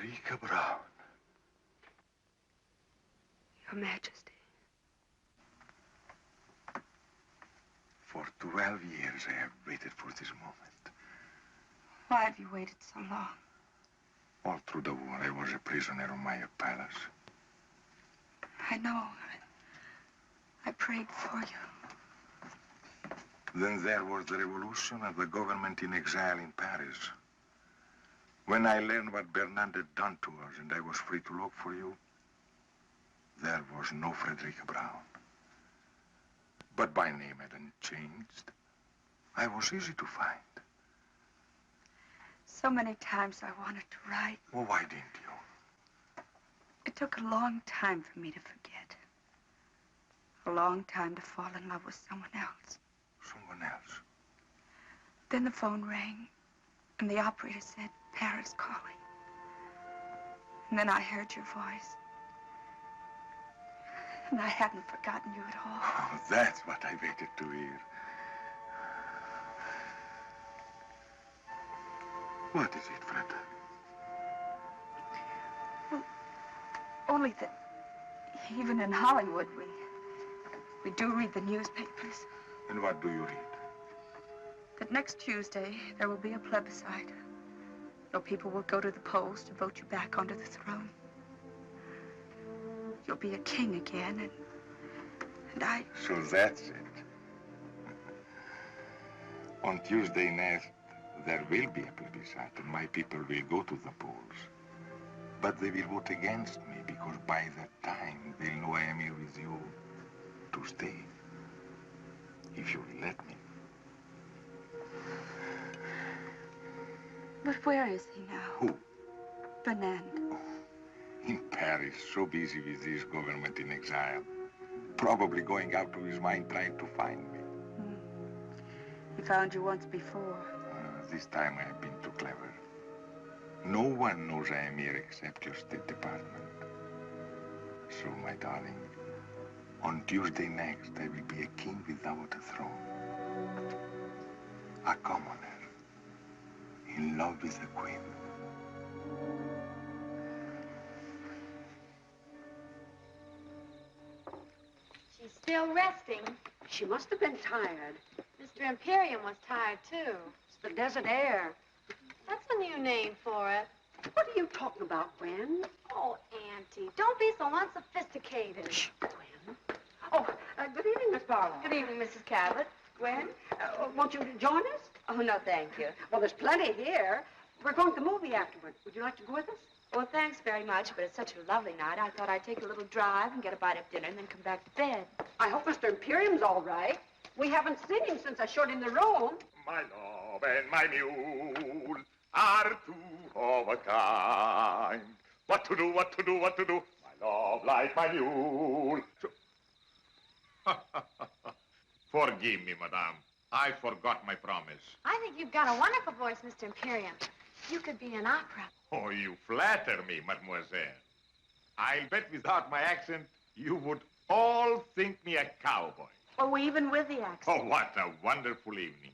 Frederica Brown. Your Majesty. For 12 years I have waited for this moment. Why have you waited so long? All through the war, I was a prisoner of my palace. I know. I prayed for you. Then there was the revolution and the government in exile in Paris. When I learned what Bernard had done to us and I was free to look for you, there was no Frederica Brown. But my name hadn't changed. I was easy to find. So many times I wanted to write. Well, why didn't you? It took a long time for me to forget. A long time to fall in love with someone else. Someone else? Then the phone rang, and the operator said, Paris calling. And then I heard your voice. And I hadn't forgotten you at all. Oh, that's what I waited to hear. What is it, Fred? Well, only that even in Hollywood, we do read the newspapers. And what do you read? That next Tuesday, there will be a plebiscite. Your people will go to the polls to vote you back onto the throne. You'll be a king again, and I... So that's it. On Tuesday next, there will be a plebiscite, and my people will go to the polls. But they will vote against me, because by that time, they'll know I am here with you to stay. If you will let me. But where is he now? Who? Fernand. In Paris, so busy with this government in exile. Probably going out of his mind trying to find me. He found you once before. This time I have been too clever. No one knows I am here except your State Department. So, my darling, on Tuesday next, I will be a king without a throne. A commoner. In love with a queen. She's still resting. She must have been tired. Mr. Imperium was tired, too. It's the desert air. That's a new name for it. What are you talking about, Gwen? Oh, Auntie, don't be so unsophisticated. Shh, Gwen. Oh, good evening, Miss Barlow. Good evening, Mrs. Cabot. Gwen, won't you join us? Oh, no, thank you. Well, there's plenty here. We're going to the movie afterwards. Would you like to go with us? Well, thanks very much, but it's such a lovely night. I thought I'd take a little drive and get a bite of dinner and then come back to bed. I hope Mr. Imperium's all right. We haven't seen him since I showed him the room. My love and my mule are two of a kind. What to do, what to do, what to do? My love like my mule. Forgive me, madame. I forgot my promise. I think you've got a wonderful voice, Mr. Imperium. You could be in opera. Oh, you flatter me, mademoiselle. I'll bet without my accent, you would all think me a cowboy. Oh, even with the accent. Oh, what a wonderful evening.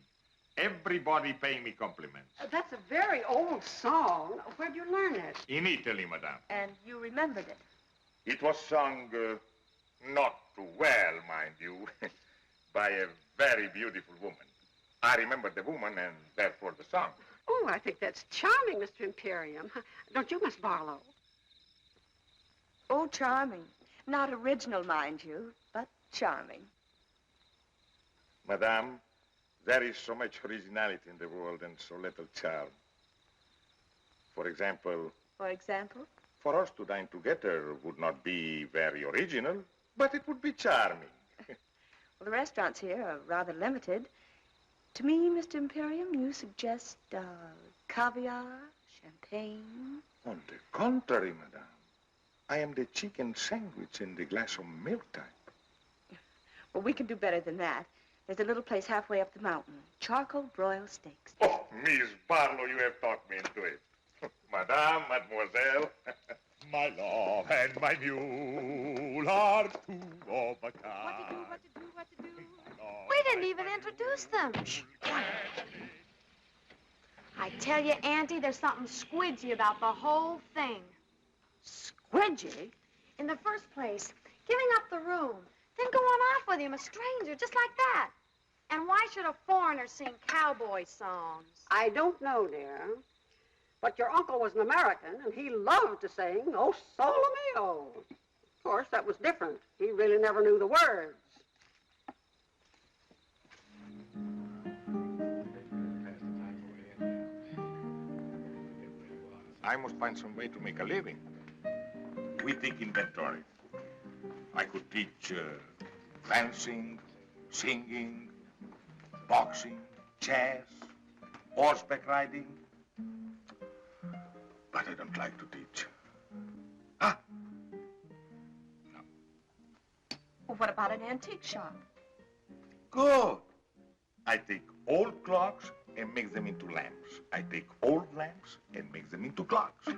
Everybody paying me compliments. That's a very old song. Where'd you learn it? In Italy, madame. And you remembered it? It was sung, not too well, mind you, by a very beautiful woman. I remember the woman and therefore the song. Oh, I think that's charming, Mr. Imperium. Don't you, Miss Barlow? Oh, charming. Not original, mind you, but charming. Madame, there is so much originality in the world and so little charm. For example... For example? For us to dine together would not be very original, but it would be charming. Well, the restaurants here are rather limited. To me, Mr. Imperium, you suggest caviar, champagne. On the contrary, madame. I am the chicken sandwich and the glass of milk type. Well, we can do better than that. There's a little place halfway up the mountain. Charcoal broiled steaks. Oh, Miss Barlow, you have talked me into it. Madame, mademoiselle, my love and my mule are two of a kind. What to do? We didn't even introduce them. Shh. I tell you, Auntie, there's something squidgy about the whole thing. Squidgy? In the first place, giving up the room, then going off with him, a stranger, just like that. And why should a foreigner sing cowboy songs? I don't know, dear. But your uncle was an American, and he loved to sing, "Oh, Sole Mio." Of course, that was different. He really never knew the words. I must find some way to make a living. We take inventory. I could teach dancing, singing, boxing, chess, horseback riding. But I don't like to teach. Well, what about an antique shop? Good. I take old clocks and make them into lamps. I take old lamps and make them into clocks.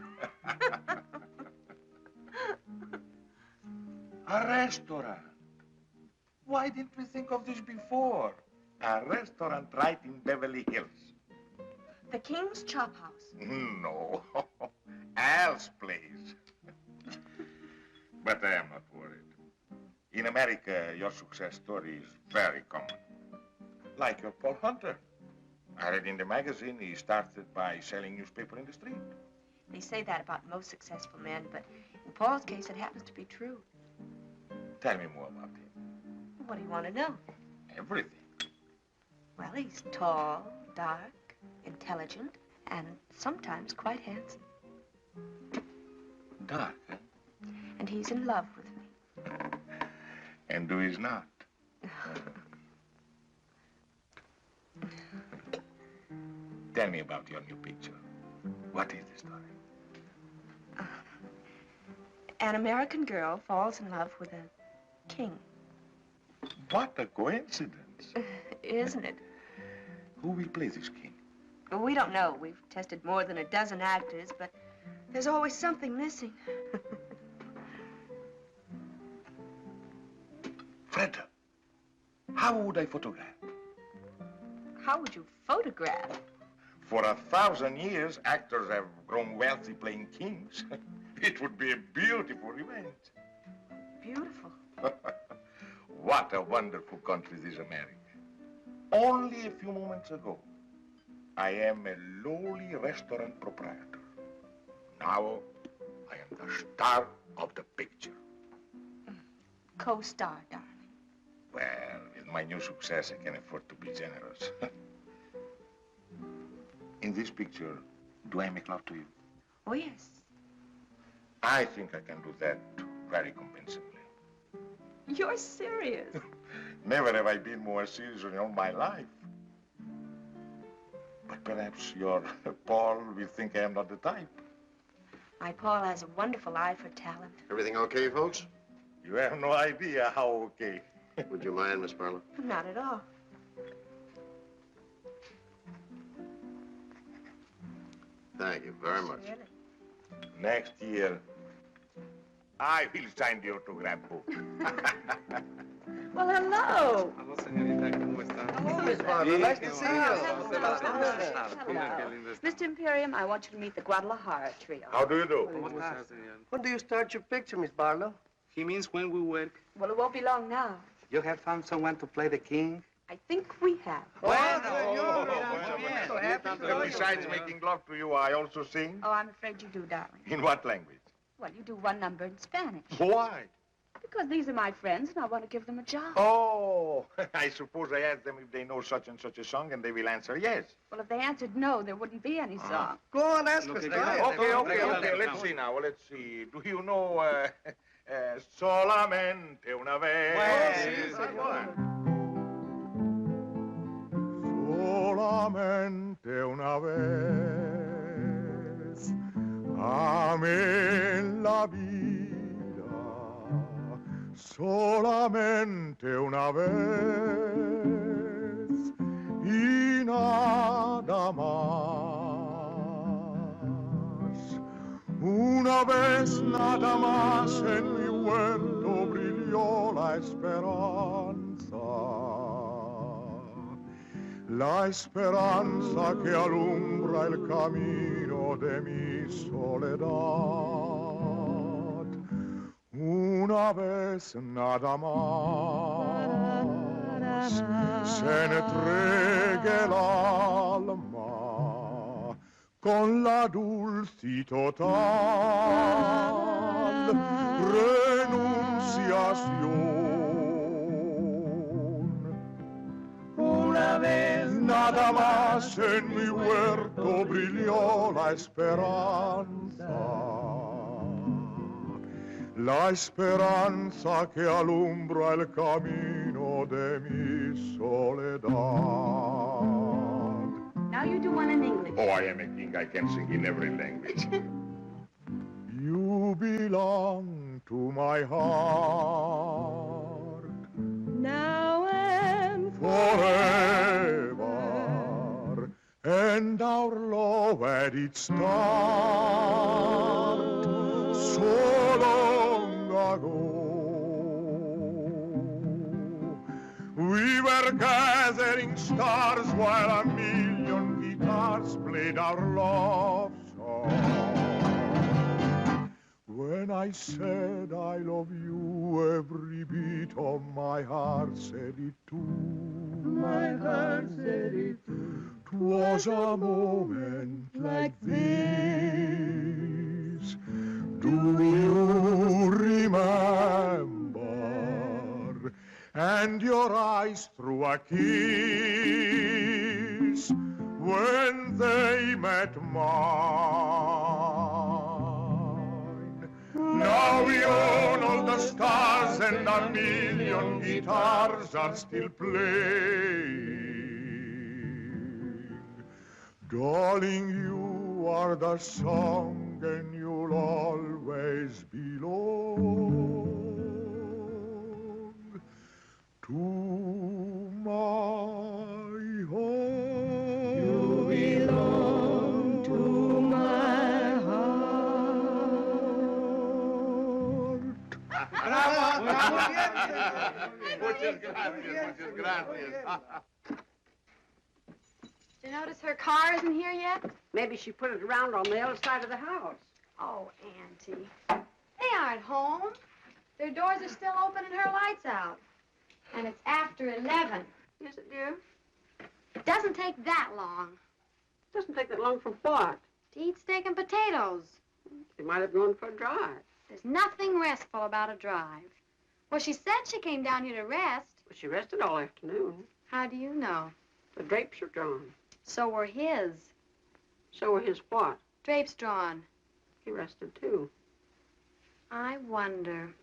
A restaurant. Why didn't we think of this before? A restaurant right in Beverly Hills. The King's Chop House. No, Al's place. But I am not worried. In America, your success story is very common. Like your Paul Hunter. I read in the magazine he started by selling newspaper in the street. They say that about most successful men, but in Paul's case, it happens to be true. Tell me more about him. What do you want to know? Everything. Well, he's tall, dark, intelligent, and sometimes quite handsome. Dark, huh? And he's in love with me. And who is not? Tell me about your new picture. What is the story? An American girl falls in love with a king. What a coincidence. Isn't it? Who will play this king? Well, we don't know. We've tested more than a dozen actors, but there's always something missing. Freda, how would I photograph? How would you photograph? For 1,000 years, actors have grown wealthy playing kings. It would be a beautiful event. Beautiful. What a wonderful country this America. Only a few moments ago, I am a lowly restaurant proprietor. Now, I am the star of the picture. Co-star, darling. Well, with my new success, I can afford to be generous. In this picture, do I make love to you? Oh, yes. I think I can do that very convincingly. You're serious. Never have I been more serious in all my life. But perhaps your Paul will think I am not the type. My Paul has a wonderful eye for talent. Everything okay, folks? You have no idea how okay. Would you mind, Miss Barlow? Not at all. Thank you very much. Really? Next year, I will sign the autograph book. Well, hello. Hello, señorita, ¿cómo está? Hello, Miss Barlow. Nice to see you. Mr. Imperium, I want you to meet the Guadalajara trio. How do you do? When do you start your picture, Miss Barlow? He means when we work. Well, it won't be long now. You have found someone to play the king? I think we have. Besides making love to you, I also sing. Oh, I'm afraid you do, darling. In what language? Well, you do one number in Spanish. Why? Because these are my friends, and I want to give them a job. Oh, I suppose I asked them if they know such and such a song, and they will answer yes. Well, if they answered no, there wouldn't be any song. Go on, ask us. Okay. Let's see now. Let's see. Do you know Solamente una vez? Solamente una vez amé la vida, solamente una vez y nada más. Una vez nada más en mi huerto brilló la esperanza. la esperanza que alumbra el camino de mi soledad. Una vez nada más se entregue el alma con la dulce y total renunciación. Una vez nada más en mi huerto brilló la esperanza que alumbra el camino de mi soledad. Now you do one in English. Oh, I am a king. I can sing in every language. You belong to my heart now and forever, and our love at its start so long ago. We were gathering stars while a million guitars played our love song. When I said I love you, every beat of my heart said it too. My heart said it too. 'Twas a moment like this. Do you remember? And your eyes threw a kiss when they met mine. Now we own all the stars and a million guitars are still playing. Darling, you are the song and you'll always belong to my heart. You belong to my heart. Bravo, bravo, muchas gracias. Did you notice her car isn't here yet? Maybe she put it around on the other side of the house. Oh, Auntie. They aren't home. Their doors are still open and her light's out. And it's after 11. Is it, dear? It doesn't take that long. It doesn't take that long from what? To eat steak and potatoes. She might have gone for a drive. There's nothing restful about a drive. Well, she said she came down here to rest. Well, she rested all afternoon. How do you know? The drapes are drawn. So were his. So were his what? Drapes drawn. He rested, too. I wonder.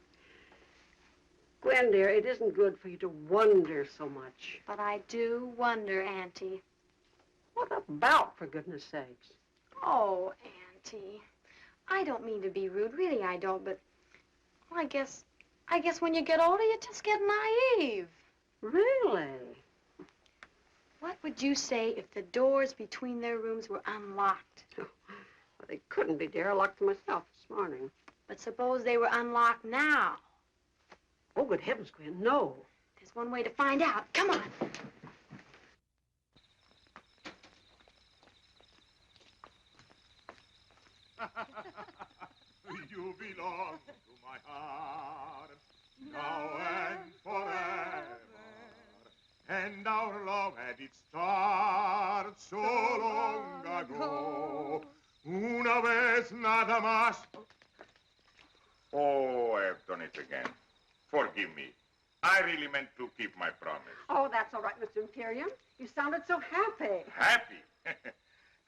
Gwen, dear, it isn't good for you to wonder so much. But I do wonder, Auntie. What about, for goodness sakes? Oh, Auntie. I don't mean to be rude. Really, I don't, but well, I guess when you get older, you just get naive. Really? What would you say if the doors between their rooms were unlocked? Well, they couldn't be, dear. I locked them myself this morning. But suppose they were unlocked now. Oh, good heavens, Gwen, no. There's one way to find out. Come on. You belong to my heart, now and forever. And our love had its start so long ago. Una vez nada más. Oh, I have done it again. Forgive me. I really meant to keep my promise. Oh, that's all right, Mr. Imperium. You sounded so happy. Happy?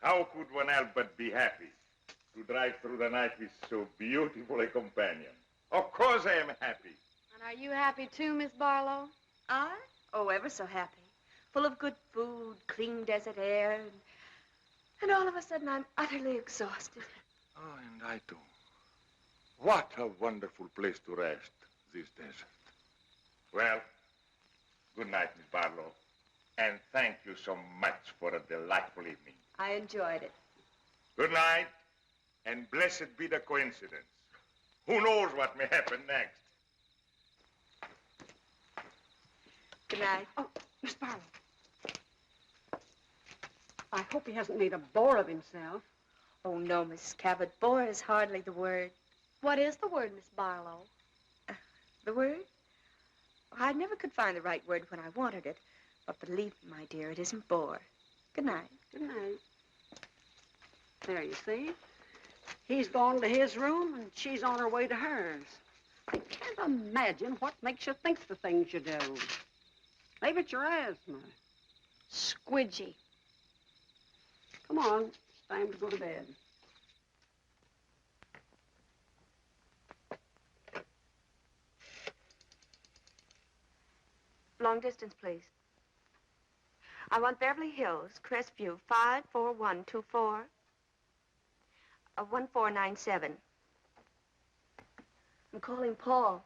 How could one help but be happy? To drive through the night with so beautiful a companion. Of course I am happy. And are you happy too, Miss Barlow? I? Oh, ever so happy. Full of good food, clean desert air, and all of a sudden I'm utterly exhausted. Oh, and I too. What a wonderful place to rest, this desert. Well, good night, Miss Barlow. And thank you so much for a delightful evening. I enjoyed it. Good night, and blessed be the coincidence. Who knows what may happen next? Good night. Oh, Miss Barlow. I hope he hasn't made a bore of himself. Oh, no, Miss Cabot. Bore is hardly the word. What is the word, Miss Barlow? The word? I never could find the right word when I wanted it. But believe me, my dear, it isn't bore. Good night. Good night. There, you see? He's gone to his room, and she's on her way to hers. I can't imagine what makes you think the things you do. Maybe it's your asthma. Squidgy. Come on, it's time to go to bed. Long distance, please. I want Beverly Hills, Crestview, 54124, 1497. I'm calling Paul.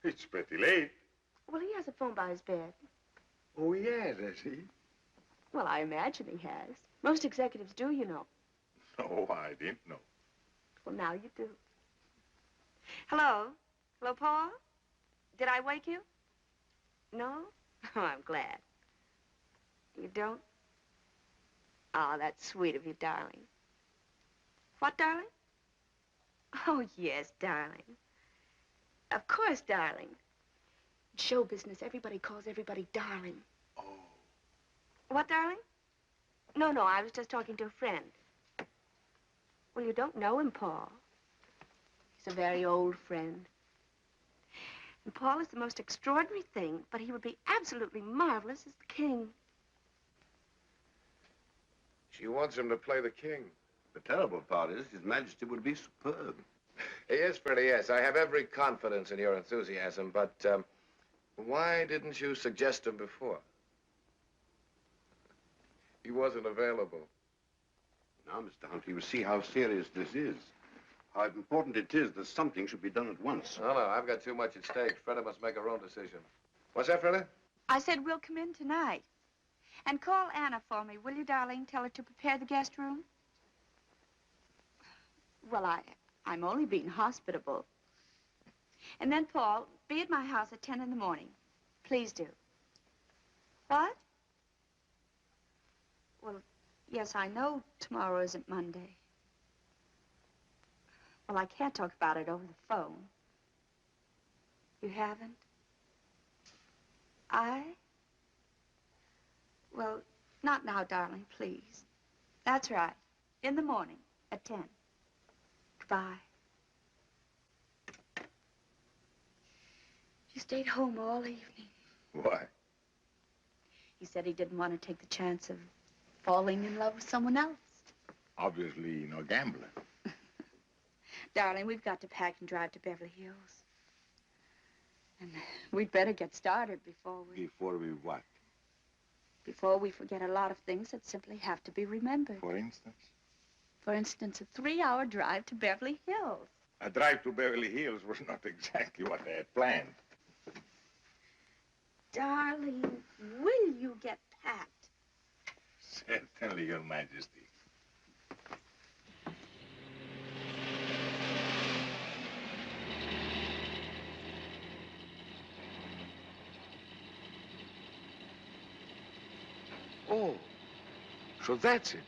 It's pretty late. Well, he has a phone by his bed. Oh, yes, has he? Well, I imagine he has. Most executives do, you know. No, I didn't know. Well, now you do. Hello? Hello, Paul? Did I wake you? No? Oh, I'm glad. You don't? Oh, that's sweet of you, darling. What, darling? Oh, yes, darling. Of course, darling. In show business, everybody calls everybody darling. Oh. What, darling? No, I was just talking to a friend. Well, you don't know him, Paul. He's a very old friend. And Paul is the most extraordinary thing, but he would be absolutely marvelous as the king. She wants him to play the king. The terrible part is His Majesty would be superb. Yes, Freddie, yes. I have every confidence in your enthusiasm, but why didn't you suggest him before? He wasn't available. Now, Mr. Huntley, you see how serious this is. How important it is that something should be done at once. No, I've got too much at stake. Freda must make her own decision. What's that, Freda? I said we'll come in tonight. And call Anna for me, will you, darling? Tell her to prepare the guest room. Well, I'm only being hospitable. And then, Paul, be at my house at 10 in the morning. Please do. What? Well, yes, I know tomorrow isn't Monday. Well, I can't talk about it over the phone. You haven't? Well, not now, darling, please. That's right. In the morning at 10. Goodbye. He stayed home all evening. Why? He said he didn't want to take the chance of falling in love with someone else. Obviously, no gambler. Darling, we've got to pack and drive to Beverly Hills. And we'd better get started before we... Before we what? Before we forget a lot of things that simply have to be remembered. For instance? For instance, a 3-hour drive to Beverly Hills. A drive to Beverly Hills was not exactly what they had planned. Darling, will you get packed? Certainly, Your Majesty. Oh, so that's it.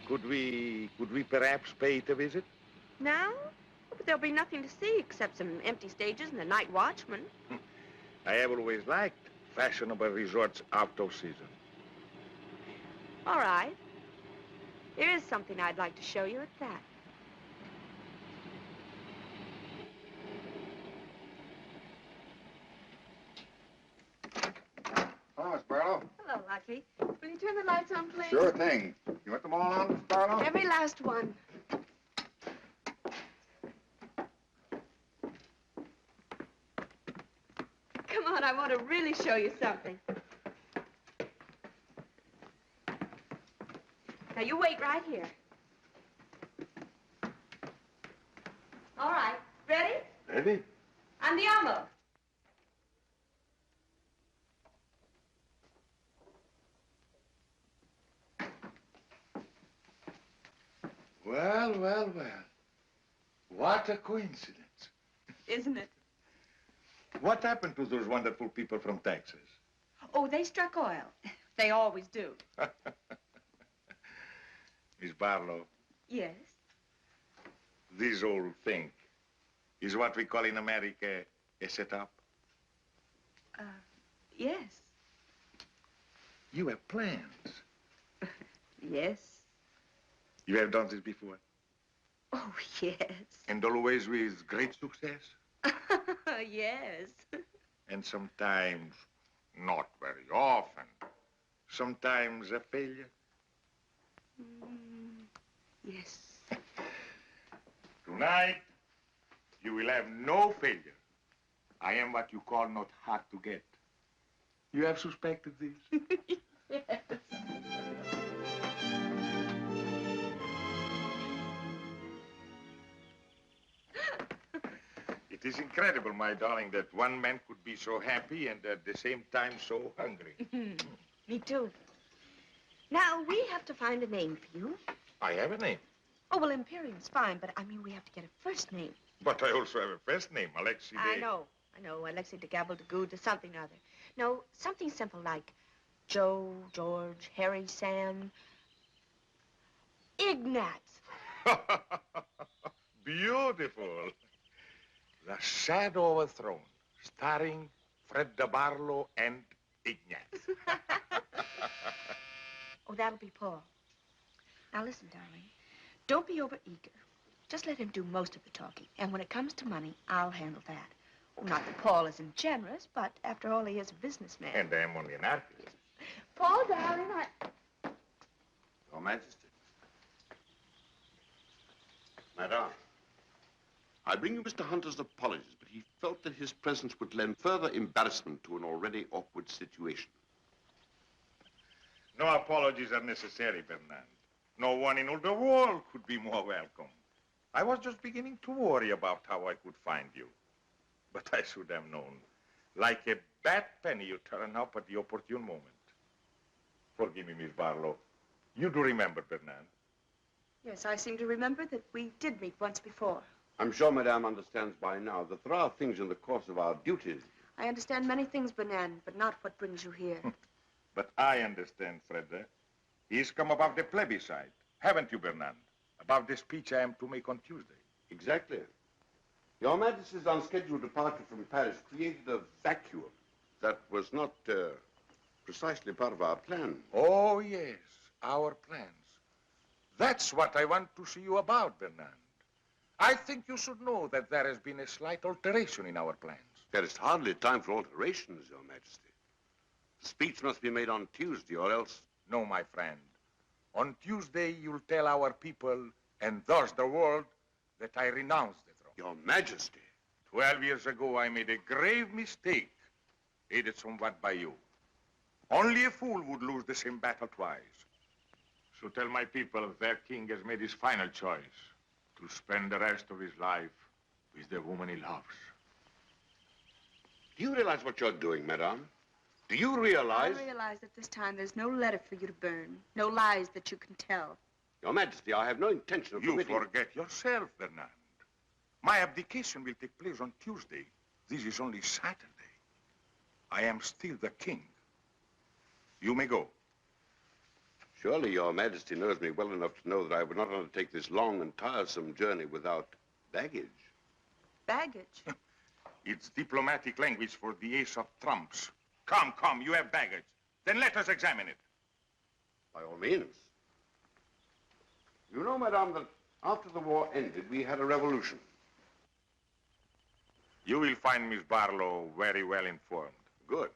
Could we perhaps pay it a visit? Now? But there'll be nothing to see except some empty stages and the night watchman. I have always liked fashionable resorts out of season. All right. There is something I'd like to show you at that. Hello, Miss Barlow. Hello, Lucky. Will you turn the lights on, please? Sure thing. You want them all on, Miss Barlow? Every last one. Come on, I want to really show you something. Now, you wait right here. All right. Ready? Ready? Andiamo. Well, well, well. What a coincidence. Isn't it? What happened to those wonderful people from Texas? Oh, they struck oil. They always do. Miss Barlow, Yes. this whole thing is what we call in America a setup. Yes. You have plans. Yes. You have done this before. Oh, yes. And always with great success. Yes. And sometimes not very often. Sometimes a failure. Yes. Tonight, you will have no failure. I am what you call not hard to get. You have suspected this? Yes. It is incredible, my darling, that one man could be so happy and at the same time so hungry. Me too. Now, we have to find a name for you. I have a name. Oh, well, Imperium's fine, but I mean, we have to get a first name. But I also have a first name, Alexei. I know, Alexei de Gabble de Good or something or other. No, something simple like Joe, George, Harry, Sam, Ignatz. Beautiful. The Shadow of a Throne, starring Fred de Barlow and Ignatz. Oh, that'll be Paul. Now, listen, darling. Don't be over-eager. Just let him do most of the talking. And when it comes to money, I'll handle that. Oh, not that Paul isn't generous, but after all, he is a businessman. And I am only an artist. Paul, darling, Your Majesty. Madame, I bring you Mr. Hunter's apologies, but he felt that his presence would lend further embarrassment to an already awkward situation. No apologies are necessary, Bernard. No one in all the world could be more welcome. I was just beginning to worry about how I could find you. But I should have known. Like a bad penny, you turn up at the opportune moment. Forgive me, Miss Barlow. You do remember, Bernard? Yes, I seem to remember that we did meet once before. I'm sure Madame understands by now that there are things in the course of our duties. I understand many things, Bernard, but not what brings you here. But I understand, Freda. He's come above the plebiscite. Haven't you, Bernard? About the speech I am to make on Tuesday. Exactly. Your Majesty's unscheduled departure from Paris created a vacuum that was not precisely part of our plan. Oh, yes, our plans. That's what I want to see you about, Bernard. I think you should know that there has been a slight alteration in our plans. There is hardly time for alterations, Your Majesty. The speech must be made on Tuesday, or else... No, my friend. On Tuesday, you'll tell our people, and thus the world, that I renounce the throne. Your Majesty. 12 years ago, I made a grave mistake, aided somewhat by you. Only a fool would lose the same battle twice. So tell my people their king has made his final choice to spend the rest of his life with the woman he loves. Do you realize what you're doing, Madame? Do you realize... I realize that this time there's no letter for you to burn, no lies that you can tell. Your Majesty, I have no intention of You permitting... forget yourself, Bernard. My abdication will take place on Tuesday. This is only Saturday. I am still the king. You may go. Surely Your Majesty knows me well enough to know that I would not undertake this long and tiresome journey without baggage. Baggage? It's diplomatic language for the ace of trumps. Come, come, you have baggage. Then let us examine it. By all means. You know, Madame, that after the war ended, we had a revolution. You will find Miss Barlow very well informed. Good.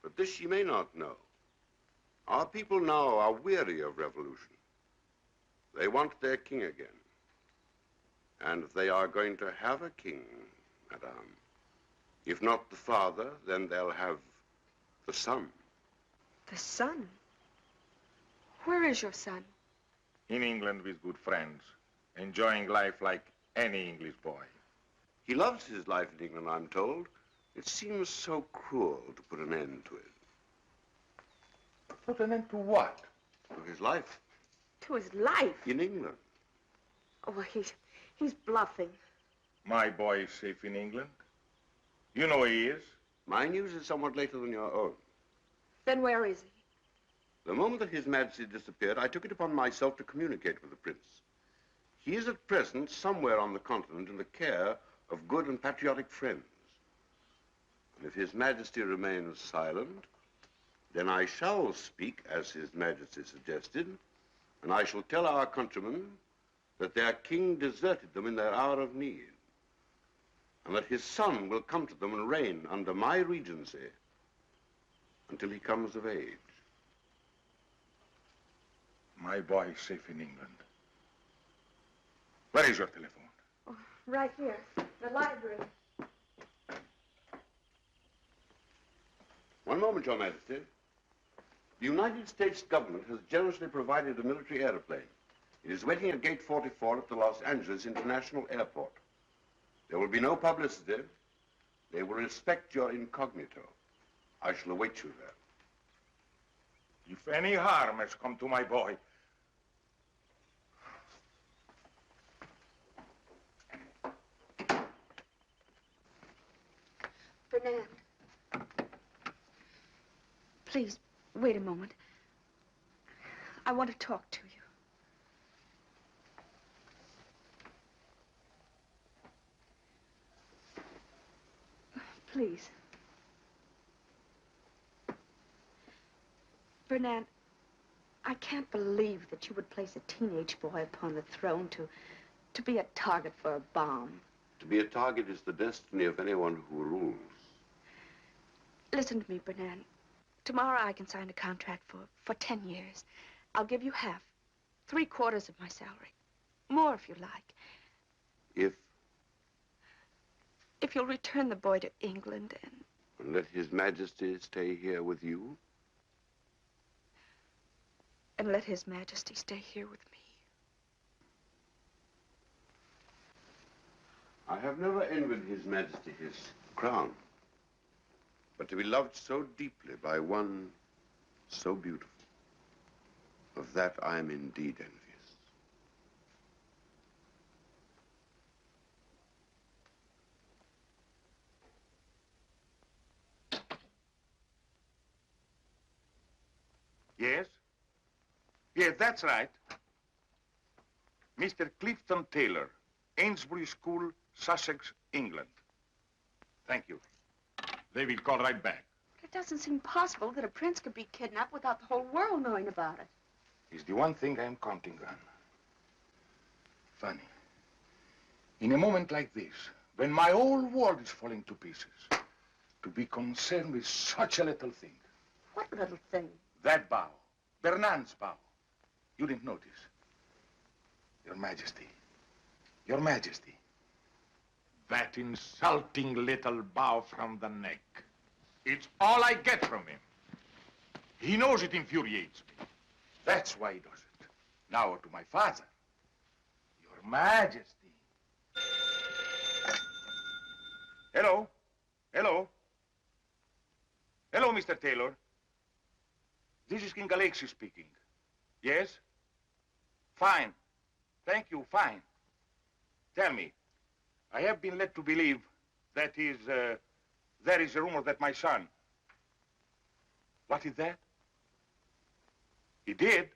But this she may not know. Our people now are weary of revolution. They want their king again. And they are going to have a king, Madame. If not the father, then they'll have the son. The son? Where is your son? In England with good friends, enjoying life like any English boy. He loves his life in England, I'm told. It seems so cruel to put an end to it. Put an end to what? To his life. To his life? In England. Oh, well, he's bluffing. My boy is safe in England. You know he is. My news is somewhat later than your own. Then where is he? The moment that His Majesty disappeared, I took it upon myself to communicate with the Prince. He is at present somewhere on the continent in the care of good and patriotic friends. And if His Majesty remains silent, then I shall speak as His Majesty suggested, and I shall tell our countrymen that their king deserted them in their hour of need, and that his son will come to them and reign under my regency until he comes of age. My boy is safe in England. Where is your telephone? Oh, right here, the library. One moment, Your Majesty. The United States government has generously provided a military airplane. It is waiting at Gate 44 at the Los Angeles International Airport. There will be no publicity. They will respect your incognito. I shall await you there. If any harm has come to my boy, Fernand. Please, wait a moment. I want to talk to you. Please. Fernand, I can't believe that you would place a teenage boy upon the throne to be a target for a bomb. To be a target is the destiny of anyone who rules. Listen to me, Fernand. Tomorrow I can sign a contract for 10 years. I'll give you half, 3/4 of my salary. More if you like. If you'll return the boy to England and let His Majesty stay here with you? And let His Majesty stay here with me. I have never envied His Majesty his crown. But to be loved so deeply by one so beautiful, of that I am indeed envious. Yes? Yes, that's right. Mr. Clifton Taylor, Ainsbury School, Sussex, England. Thank you. They will call right back. It doesn't seem possible that a prince could be kidnapped without the whole world knowing about it. It's the one thing I'm counting on. Funny. In a moment like this, when my whole world is falling to pieces, to be concerned with such a little thing. What little thing? That bow. Bernard's bow. You didn't notice. Your Majesty. Your Majesty. That insulting little bow from the neck. It's all I get from him. He knows it infuriates me. That's why he does it. Now to my father. Your Majesty. Hello? Hello? Hello, Mr. Taylor. This is King Alexis speaking. Yes? Fine. Thank you, fine. Tell me, I have been led to believe that there is a rumor that my son... What is that? He did?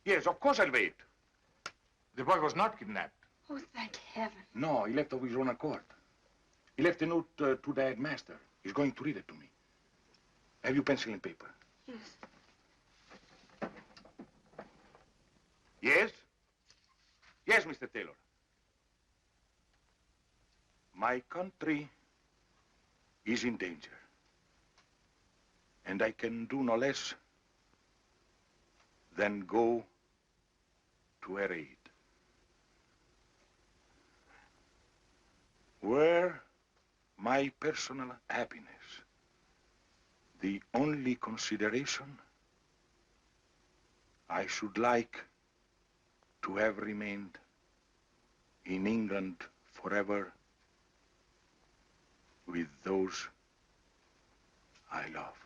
Yes, of course I'll wait. The boy was not kidnapped. Oh, thank heaven. No, he left of his own accord. He left a note to the headmaster. He's going to read it to me. Have you pencil and paper? Yes. Yes? Yes, Mr. Taylor. My country is in danger. And I can do no less than go to her aid. Were my personal happiness the only consideration, I should like to have remained in England forever with those I love.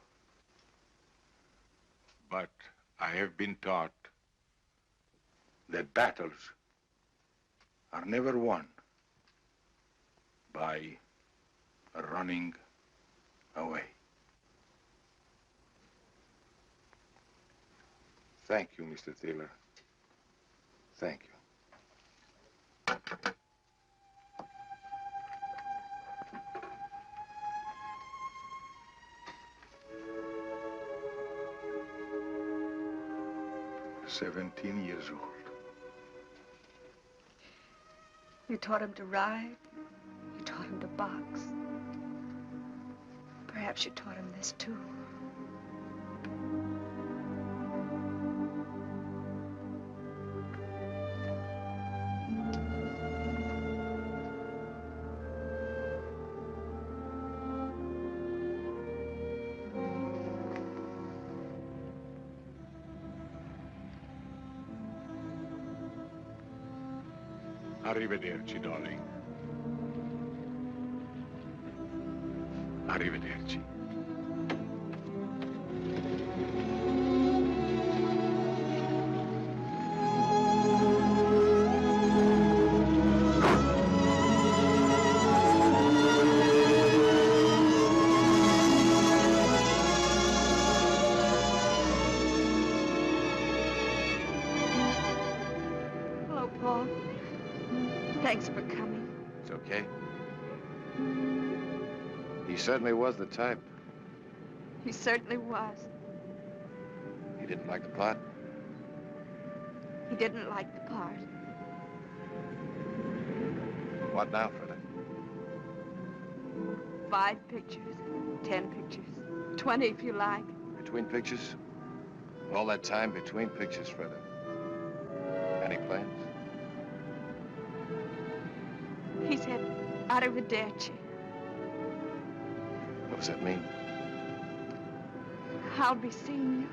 But I have been taught that battles are never won by running away. Thank you, Mr. Taylor. Thank you. "... 17 years old. You taught him to ride. You taught him to box. Perhaps you taught him this, too. Arrivederci, darling. Arrivederci. Hello, Paul. Thanks for coming. It's okay. He certainly was the type. He certainly was. He didn't like the part. He didn't like the part. What now, Freda? 5 pictures, 10 pictures, 20 if you like. Between pictures? All that time between pictures, Freda. Any plans? He said, arrivederci. What does that mean? I'll be seeing you.